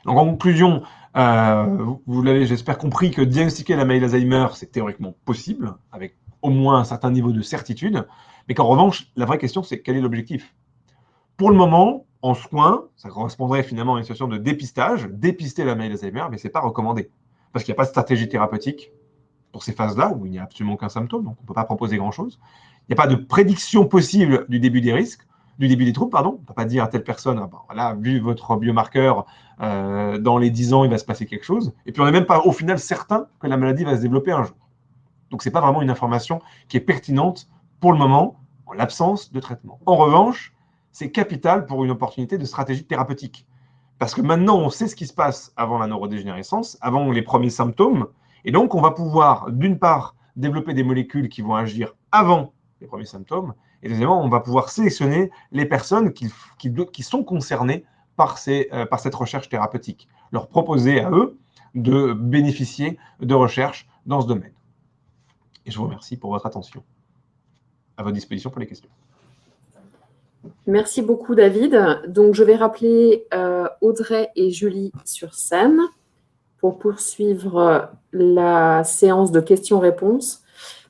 F: Donc, en conclusion, vous l'avez, j'espère, compris que diagnostiquer la maladie d'Alzheimer, c'est théoriquement possible, avec au moins un certain niveau de certitude, mais qu'en revanche, la vraie question, c'est quel est l'objectif ? Pour le moment, en soins, ça correspondrait finalement à une situation de dépistage. Dépister la maladie d'Alzheimer, mais ce n'est pas recommandé. Parce qu'il n'y a pas de stratégie thérapeutique pour ces phases-là, où il n'y a absolument aucun symptôme, donc on ne peut pas proposer grand-chose. Il n'y a pas de prédiction possible du début des risques. du début des troubles, pardon. On ne peut pas dire à telle personne, ah ben, voilà, vu votre biomarqueur, dans les 10 ans, il va se passer quelque chose. Et puis, on n'est même pas au final certain que la maladie va se développer un jour. Donc, ce n'est pas vraiment une information qui est pertinente pour le moment, en l'absence de traitement. En revanche, c'est capital pour une opportunité de stratégie thérapeutique. Parce que maintenant, on sait ce qui se passe avant la neurodégénérescence, avant les premiers symptômes. Et donc, on va pouvoir, d'une part, développer des molécules qui vont agir avant les premiers symptômes. Et deuxièmement, on va pouvoir sélectionner les personnes qui sont concernées par cette recherche thérapeutique. Leur proposer à eux de bénéficier de recherches dans ce domaine. Et je vous remercie pour votre attention. À votre disposition pour les questions.
C: Merci beaucoup, David. Donc, je vais rappeler Audrey et Julie sur scène pour poursuivre la séance de questions-réponses.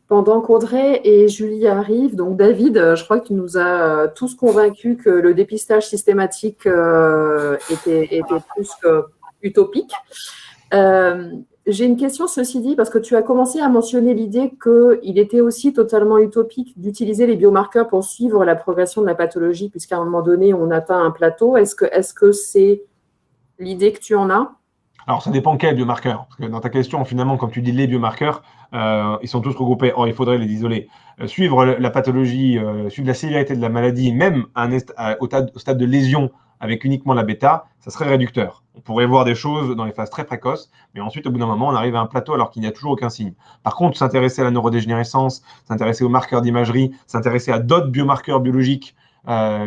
C: Pendant qu'Audrey et Julie arrivent, donc David, je crois que tu nous as tous convaincus que le dépistage systématique était plus qu'utopique. J'ai une question, ceci dit, parce que tu as commencé à mentionner l'idée qu'il était aussi totalement utopique d'utiliser les biomarqueurs pour suivre la progression de la pathologie, puisqu'à un moment donné, on atteint un plateau. Est-ce que c'est l'idée que tu en as?
F: Alors, ça dépend quel biomarqueur. Parce que dans ta question, finalement, quand tu dis les biomarqueurs, ils sont tous regroupés. Or, il faudrait les isoler. Suivre la pathologie, suivre la sévérité de la maladie, même au stade de lésion, avec uniquement la bêta, ça serait réducteur. On pourrait voir des choses dans les phases très précoces, mais ensuite, au bout d'un moment, on arrive à un plateau alors qu'il n'y a toujours aucun signe. Par contre, s'intéresser à la neurodégénérescence, s'intéresser aux marqueurs d'imagerie, s'intéresser à d'autres biomarqueurs biologiques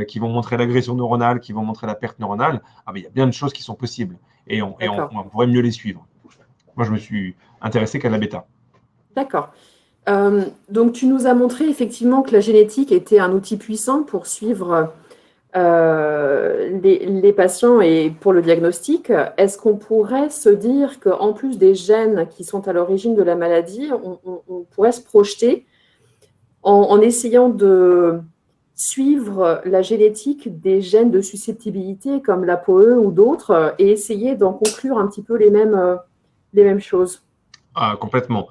F: qui vont montrer l'agression neuronale, qui vont montrer la perte neuronale, il y a bien de choses qui sont possibles et on pourrait mieux les suivre. Moi, je me suis intéressé qu'à la bêta.
C: D'accord. Donc, tu nous as montré effectivement que la génétique était un outil puissant pour suivre les patients et pour le diagnostic. Est-ce qu'on pourrait se dire qu'en plus des gènes qui sont à l'origine de la maladie, on pourrait se projeter en essayant de suivre la génétique des gènes de susceptibilité comme l'ApoE ou d'autres et essayer d'en conclure un petit peu les mêmes choses?
F: Complètement.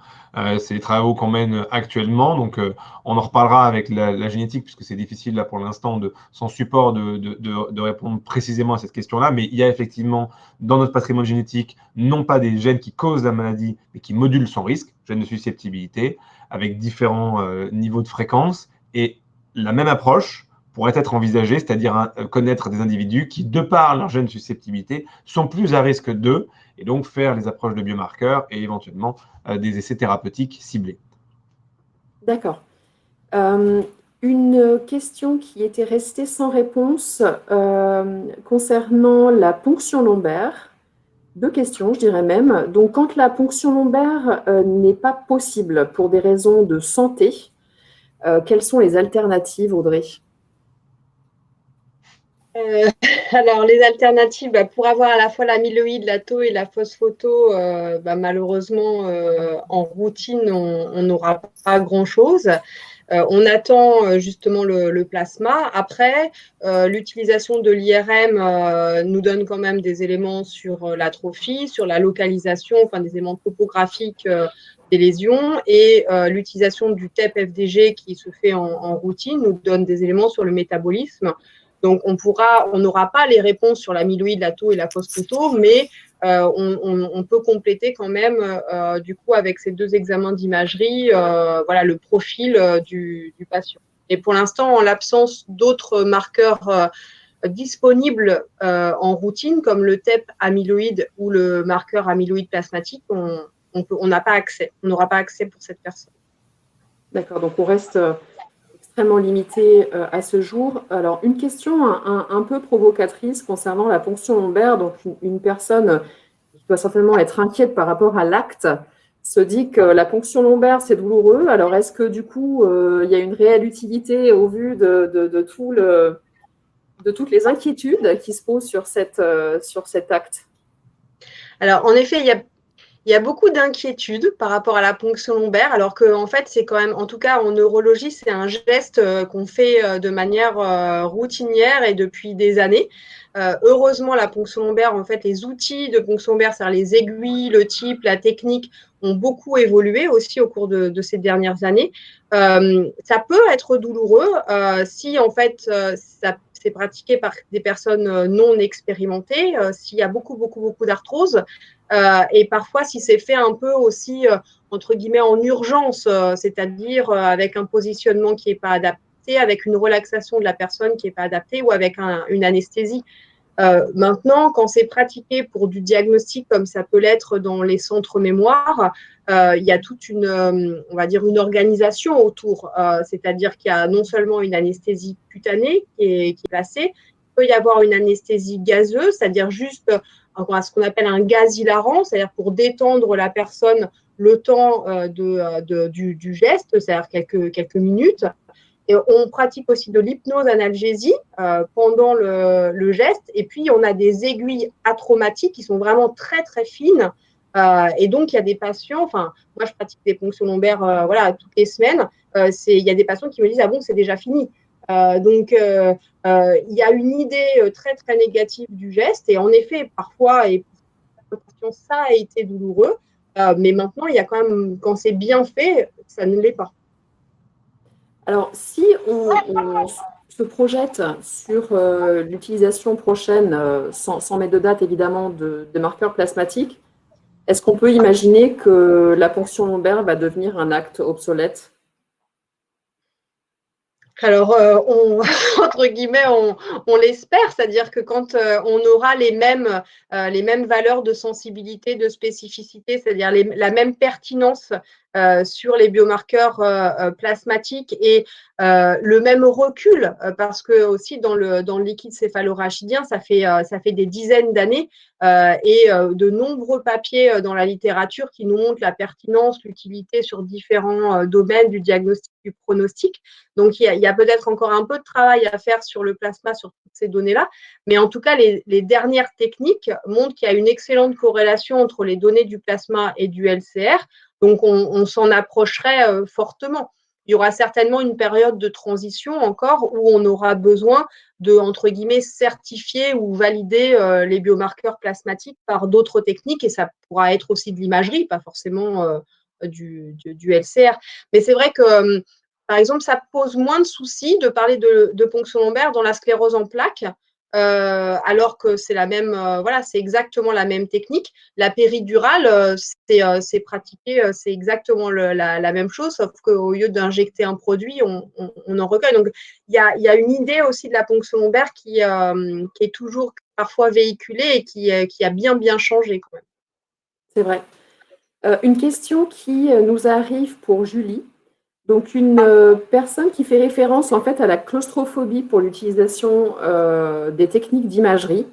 F: C'est les travaux qu'on mène actuellement. Donc, on en reparlera avec la génétique, puisque c'est difficile là pour l'instant, sans support, de répondre précisément à cette question-là. Mais il y a effectivement dans notre patrimoine génétique, non pas des gènes qui causent la maladie, mais qui modulent son risque, gènes de susceptibilité, avec différents niveaux de fréquence. Et la même approche pourrait être envisagée, c'est-à-dire connaître des individus qui, de par leur gène de susceptibilité, sont plus à risque d'eux, et donc faire les approches de biomarqueurs et éventuellement des essais thérapeutiques ciblés.
C: D'accord. Une question qui était restée sans réponse concernant la ponction lombaire. 2 questions, je dirais même. Donc, quand la ponction lombaire n'est pas possible pour des raisons de santé, quelles sont les alternatives, Audrey?
B: Alors, les alternatives, pour avoir à la fois l'amyloïde, la tau et la phosphoto, malheureusement, en routine, on n'aura pas grand-chose. On attend justement le plasma. Après, l'utilisation de l'IRM nous donne quand même des éléments sur l'atrophie, sur la localisation, enfin des éléments topographiques des lésions. Et l'utilisation du TEP-FDG qui se fait en routine nous donne des éléments sur le métabolisme. Donc, on n'aura pas les réponses sur l'amyloïde, la tau et la phosphoto, mais on peut compléter quand même, du coup, avec ces 2 examens d'imagerie, le profil du patient. Et pour l'instant, en l'absence d'autres marqueurs disponibles en routine, comme le TEP amyloïde ou le marqueur amyloïde plasmatique, on n'a pas accès. On n'aura pas accès pour cette personne.
C: D'accord, donc on reste extrêmement limité à ce jour. Alors, une question un peu provocatrice concernant la ponction lombaire. Donc, une personne qui doit certainement être inquiète par rapport à l'acte se dit que la ponction lombaire, c'est douloureux. Alors, est-ce que du coup, il y a une réelle utilité au vu de toutes les inquiétudes qui se posent sur cet acte?
B: Alors, en effet, il y a beaucoup d'inquiétudes par rapport à la ponction lombaire, alors qu'en fait, c'est quand même, en tout cas en neurologie, c'est un geste qu'on fait de manière routinière et depuis des années. Heureusement, la ponction lombaire, en fait, les outils de ponction lombaire, c'est-à-dire les aiguilles, le type, la technique, ont beaucoup évolué aussi au cours de ces dernières années. Ça peut être douloureux si en fait c'est pratiqué par des personnes non expérimentées, s'il y a beaucoup d'arthrose et parfois si c'est fait un peu aussi entre guillemets en urgence, c'est-à-dire avec un positionnement qui n'est pas adapté, avec une relaxation de la personne qui n'est pas adaptée ou avec une anesthésie. Maintenant, quand c'est pratiqué pour du diagnostic, comme ça peut l'être dans les centres mémoire, il y a toute on va dire une organisation autour. C'est-à-dire qu'il y a non seulement une anesthésie cutanée qui est placée, il peut y avoir une anesthésie gazeuse, c'est-à-dire juste ce qu'on appelle un gaz hilarant, c'est-à-dire pour détendre la personne le temps du geste, c'est-à-dire quelques minutes. Et on pratique aussi de l'hypnose analgésie pendant le geste. Et puis, on a des aiguilles atraumatiques qui sont vraiment très, très fines. Et donc, il y a des patients, enfin, moi, je pratique des ponctions lombaires voilà, toutes les semaines. Il y a des patients qui me disent, ah bon, c'est déjà fini. Donc, il y a une idée très, très négative du geste. Et en effet, parfois, et pour certaines patients, ça a été douloureux. Mais maintenant, il y a quand même, quand c'est bien fait, ça ne l'est pas.
C: Alors, si on se projette sur l'utilisation prochaine, sans mettre de date évidemment, de marqueurs plasmatiques, est-ce qu'on peut imaginer que la ponction lombaire va devenir un acte obsolète?
B: Alors, entre guillemets, on l'espère, c'est-à-dire que quand on aura les mêmes valeurs de sensibilité, de spécificité, c'est-à-dire la même pertinence sur les biomarqueurs plasmatiques et le même recul, parce que aussi dans le liquide céphalorachidien, ça fait des dizaines d'années et de nombreux papiers dans la littérature qui nous montrent la pertinence, l'utilité sur différents domaines du diagnostic, du pronostic. Donc, il y a peut-être encore un peu de travail à faire sur le plasma, sur toutes ces données-là. Mais en tout cas, les dernières techniques montrent qu'il y a une excellente corrélation entre les données du plasma et du LCR. Donc, on s'en approcherait fortement. Il y aura certainement une période de transition encore où on aura besoin de, entre guillemets, certifier ou valider les biomarqueurs plasmatiques par d'autres techniques. Et ça pourra être aussi de l'imagerie, pas forcément du LCR. Mais c'est vrai que par exemple, ça pose moins de soucis de parler de ponction lombaire dans la sclérose en plaques, alors que c'est voilà, c'est exactement la même technique. La péridurale, c'est pratiqué, c'est exactement la même chose, sauf qu'au lieu d'injecter un produit, on en recueille. Donc, il y a une idée aussi de la ponction lombaire qui est toujours parfois véhiculée et qui a bien changé quand même.
C: C'est vrai. Une question qui nous arrive pour Julie. Donc, une personne qui fait référence en fait à la claustrophobie pour l'utilisation des techniques d'imagerie.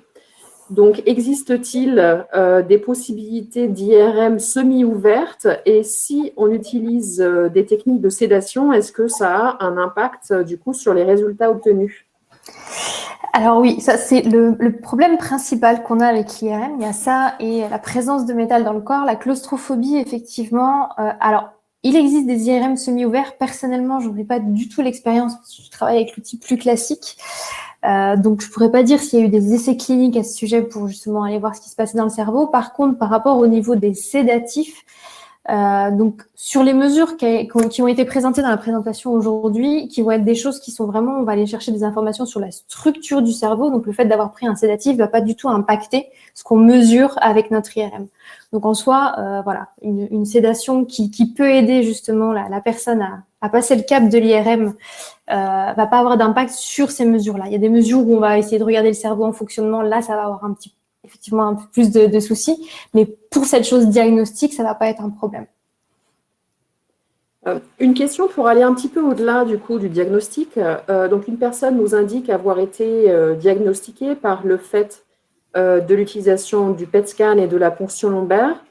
C: Donc, existe-t-il des possibilités d'IRM semi-ouvertes? Et si on utilise des techniques de sédation, est-ce que ça a un impact du coup sur les résultats obtenus?
E: Alors oui, ça c'est le problème principal qu'on a avec l'IRM. Il y a ça et la présence de métal dans le corps, la claustrophobie effectivement. Alors, il existe des IRM semi-ouverts. Personnellement, je n'en ai pas du tout l'expérience parce que je travaille avec l'outil plus classique. Donc, je ne pourrais pas dire s'il y a eu des essais cliniques à ce sujet pour justement aller voir ce qui se passait dans le cerveau. Par contre, par rapport au niveau des sédatifs, donc sur les mesures qui ont été présentées dans la présentation aujourd'hui, qui vont être des choses qui sont vraiment, on va aller chercher des informations sur la structure du cerveau. Donc, le fait d'avoir pris un sédatif ne va pas du tout impacter ce qu'on mesure avec notre IRM. Donc, en soi, voilà, une sédation qui peut aider justement la personne à passer le cap de l'IRM va pas avoir d'impact sur ces mesures-là. Il y a des mesures où on va essayer de regarder le cerveau en fonctionnement. Là, ça va avoir effectivement un peu plus de soucis. Mais pour cette chose diagnostique, ça va pas être un problème.
C: Une question pour aller un petit peu au-delà du coup du diagnostic. Donc, une personne nous indique avoir été diagnostiquée par le fait de l'utilisation du PET scan et de la ponction lombaire.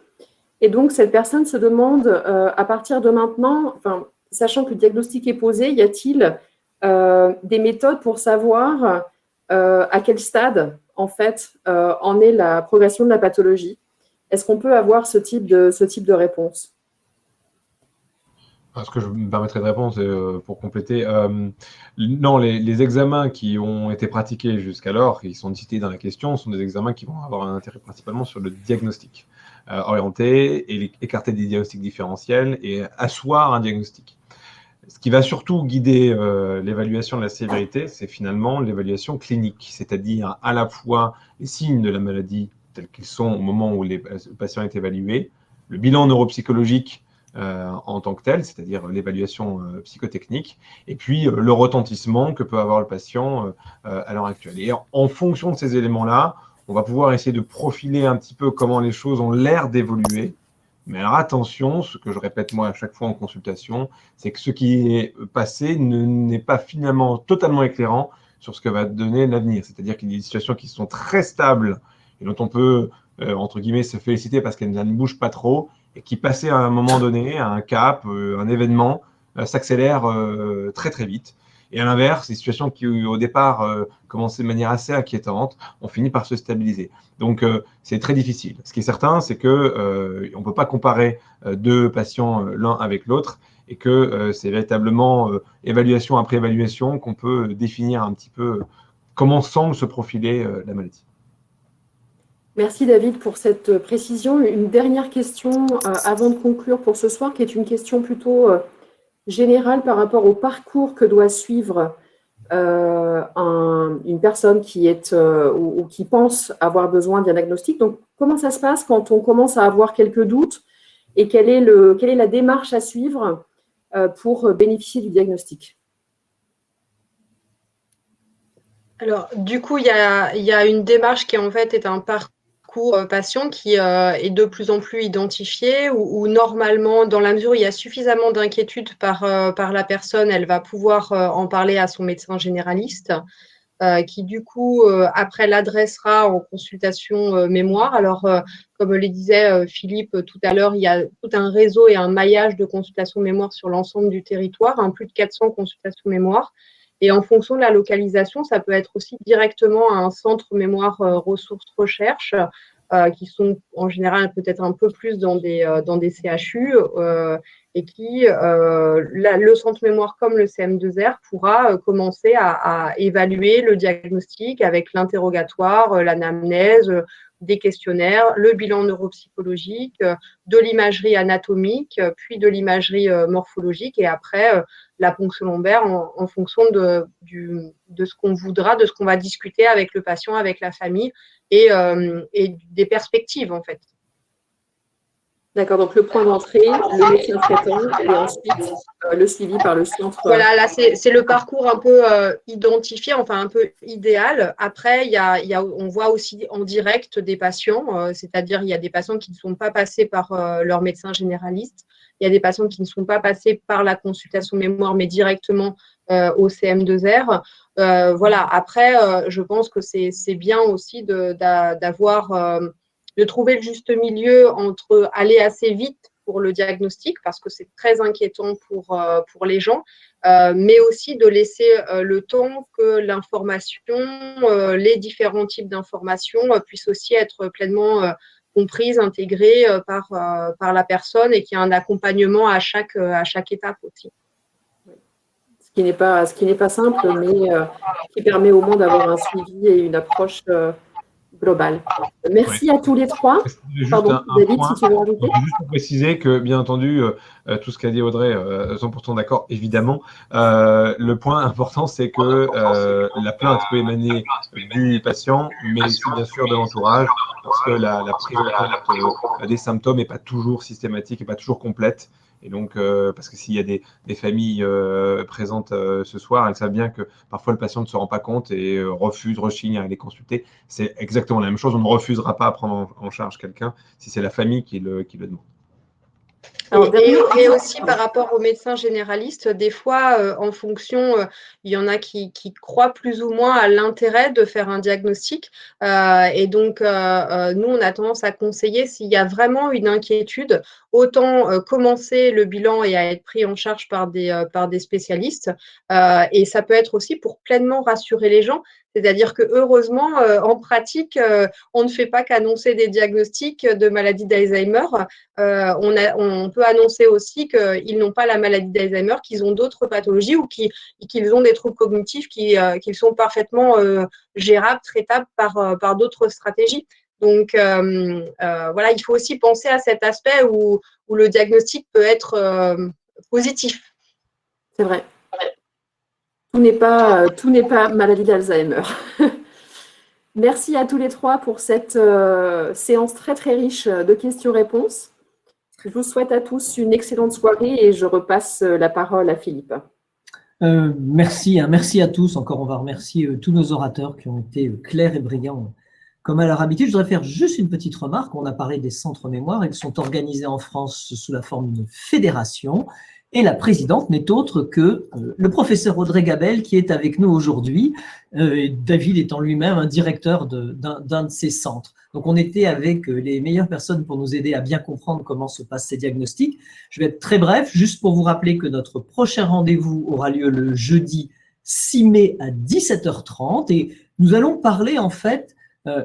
C: Et donc, cette personne se demande, à partir de maintenant, enfin, sachant que le diagnostic est posé, y a-t-il des méthodes pour savoir à quel stade, en fait, en est la progression de la pathologie? Est-ce qu'on peut avoir ce type de réponse?
F: Ce que je me permettrai de répondre, pour compléter, non, les examens qui ont été pratiqués jusqu'alors, qui sont cités dans la question, sont des examens qui vont avoir un intérêt principalement sur le diagnostic. orienter et écarter des diagnostics différentiels et asseoir un diagnostic. Ce qui va surtout guider l'évaluation de la sévérité, c'est finalement l'évaluation clinique, c'est-à-dire à la fois les signes de la maladie tels qu'ils sont au moment où le patient est évalué, le bilan neuropsychologique en tant que tel, c'est-à-dire l'évaluation psychotechnique, et puis le retentissement que peut avoir le patient à l'heure actuelle. Et en fonction de ces éléments-là, on va pouvoir essayer de profiler un petit peu comment les choses ont l'air d'évoluer. Mais alors attention, ce que je répète moi à chaque fois en consultation, c'est que ce qui est passé n'est pas finalement totalement éclairant sur ce que va donner l'avenir. C'est-à-dire qu'il y a des situations qui sont très stables et dont on peut, entre guillemets, se féliciter parce qu'elles ne bougent pas trop et qui, passé à un moment donné, à un cap, un événement, s'accélèrent très très vite. Et à l'inverse, les situations qui, au départ, commençaient de manière assez inquiétante, ont fini par se stabiliser. Donc, c'est très difficile. Ce qui est certain, c'est qu'on ne peut pas comparer deux patients l'un avec l'autre et que c'est véritablement évaluation après évaluation qu'on peut définir un petit peu comment semble se profiler la maladie.
C: Merci David pour cette précision. Une dernière question avant de conclure pour ce soir, qui est une question plutôt générale par rapport au parcours que doit suivre une personne qui est ou qui pense avoir besoin d'un diagnostic. Donc, comment ça se passe quand on commence à avoir quelques doutes et quelle est la démarche à suivre pour bénéficier du diagnostic?
B: Alors, du coup, il y a une démarche qui en fait est un parcours patient qui est de plus en plus identifié, où normalement, dans la mesure où il y a suffisamment d'inquiétude par la personne, elle va pouvoir en parler à son médecin généraliste, qui du coup, après l'adressera en consultation mémoire. Alors, comme le disait Philippe tout à l'heure, il y a tout un réseau et un maillage de consultations mémoire sur l'ensemble du territoire, plus de 400 consultations mémoire. Et en fonction de la localisation, ça peut être aussi directement à un centre mémoire ressources recherche, qui sont en général peut-être un peu plus dans des CHU, et qui, le centre mémoire comme le CM2R pourra commencer à évaluer le diagnostic avec l'interrogatoire, l'anamnèse, des questionnaires, le bilan neuropsychologique, de l'imagerie anatomique, puis de l'imagerie morphologique, et après la ponction lombaire en fonction de ce qu'on voudra, de ce qu'on va discuter avec le patient, avec la famille, et des perspectives en fait.
C: D'accord, donc le point d'entrée, le médecin traitant et ensuite le suivi par le centre.
B: Voilà, là c'est le parcours un peu identifié, enfin un peu idéal. Après, on voit aussi en direct des patients, c'est-à-dire il y a des patients qui ne sont pas passés par leur médecin généraliste, il y a des patients qui ne sont pas passés par la consultation mémoire, mais directement au CM2R. Voilà, après, je pense que c'est bien aussi d'avoir de trouver le juste milieu entre aller assez vite pour le diagnostic, parce que c'est très inquiétant pour les gens, mais aussi de laisser le temps que l'information, les différents types d'informations puissent aussi être pleinement comprises, intégrées par la personne, et qu'il y ait un accompagnement à chaque étape aussi.
C: Ce qui n'est pas simple, mais qui permet au moins d'avoir un suivi et une approche globale. Merci à tous les trois. Pardon, David, si tu veux rajouter.
F: Juste pour préciser que, bien entendu, tout ce qu'a dit Audrey, 100% d'accord, évidemment. Le point important, c'est que la plainte peut émaner du patient, mais aussi bien sûr de l'entourage, parce que la prise en compte des symptômes n'est pas toujours systématique et pas toujours complète. Et donc, parce que s'il y a des familles présentes ce soir, elles savent bien que parfois le patient ne se rend pas compte et refuse, rechigne à aller consulter. C'est exactement la même chose. On ne refusera pas à prendre en charge quelqu'un si c'est la famille qui le demande.
B: Et aussi par rapport aux médecins généralistes, des fois, en fonction, il y en a qui croient plus ou moins à l'intérêt de faire un diagnostic. Et donc, nous, on a tendance à conseiller, s'il y a vraiment une inquiétude, autant commencer le bilan et à être pris en charge par des spécialistes. Et ça peut être aussi pour pleinement rassurer les gens. C'est-à-dire que heureusement, en pratique, on ne fait pas qu'annoncer des diagnostics de maladie d'Alzheimer. On peut annoncer aussi qu'ils n'ont pas la maladie d'Alzheimer, qu'ils ont d'autres pathologies ou qu'ils ont des troubles cognitifs qui sont parfaitement gérables, traitables par d'autres stratégies. Donc, voilà, il faut aussi penser à cet aspect où le diagnostic peut être positif.
C: C'est vrai. Tout n'est pas maladie d'Alzheimer. Merci à tous les trois pour cette séance très très riche de questions-réponses. Je vous souhaite à tous une excellente soirée et je repasse la parole à Philippe.
A: Merci à tous. Encore, on va remercier tous nos orateurs qui ont été clairs et brillants comme à leur habitude. Je voudrais faire juste une petite remarque. On a parlé des centres mémoire. Ils sont organisés en France sous la forme d'une fédération. Et la présidente n'est autre que le professeur Audrey Gabel qui est avec nous aujourd'hui, David étant lui-même un directeur d'un de ces centres. Donc on était avec les meilleures personnes pour nous aider à bien comprendre comment se passent ces diagnostics. Je vais être très bref, juste pour vous rappeler que notre prochain rendez-vous aura lieu le jeudi 6 mai à 17h30 et nous allons parler en fait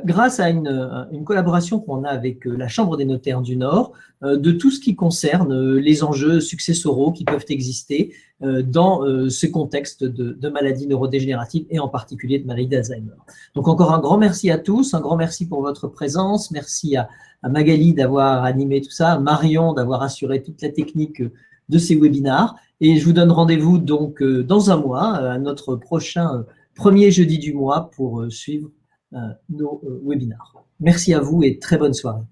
A: grâce à une collaboration qu'on a avec la Chambre des notaires du Nord, de tout ce qui concerne les enjeux successoraux qui peuvent exister dans ce contexte de maladies neurodégénératives et en particulier de maladie d'Alzheimer. Donc encore un grand merci à tous, un grand merci pour votre présence, merci à Magali d'avoir animé tout ça, à Marion d'avoir assuré toute la technique de ces webinars et je vous donne rendez-vous donc dans un mois à notre prochain premier jeudi du mois pour suivre nos webinars. Merci à vous et très bonne soirée.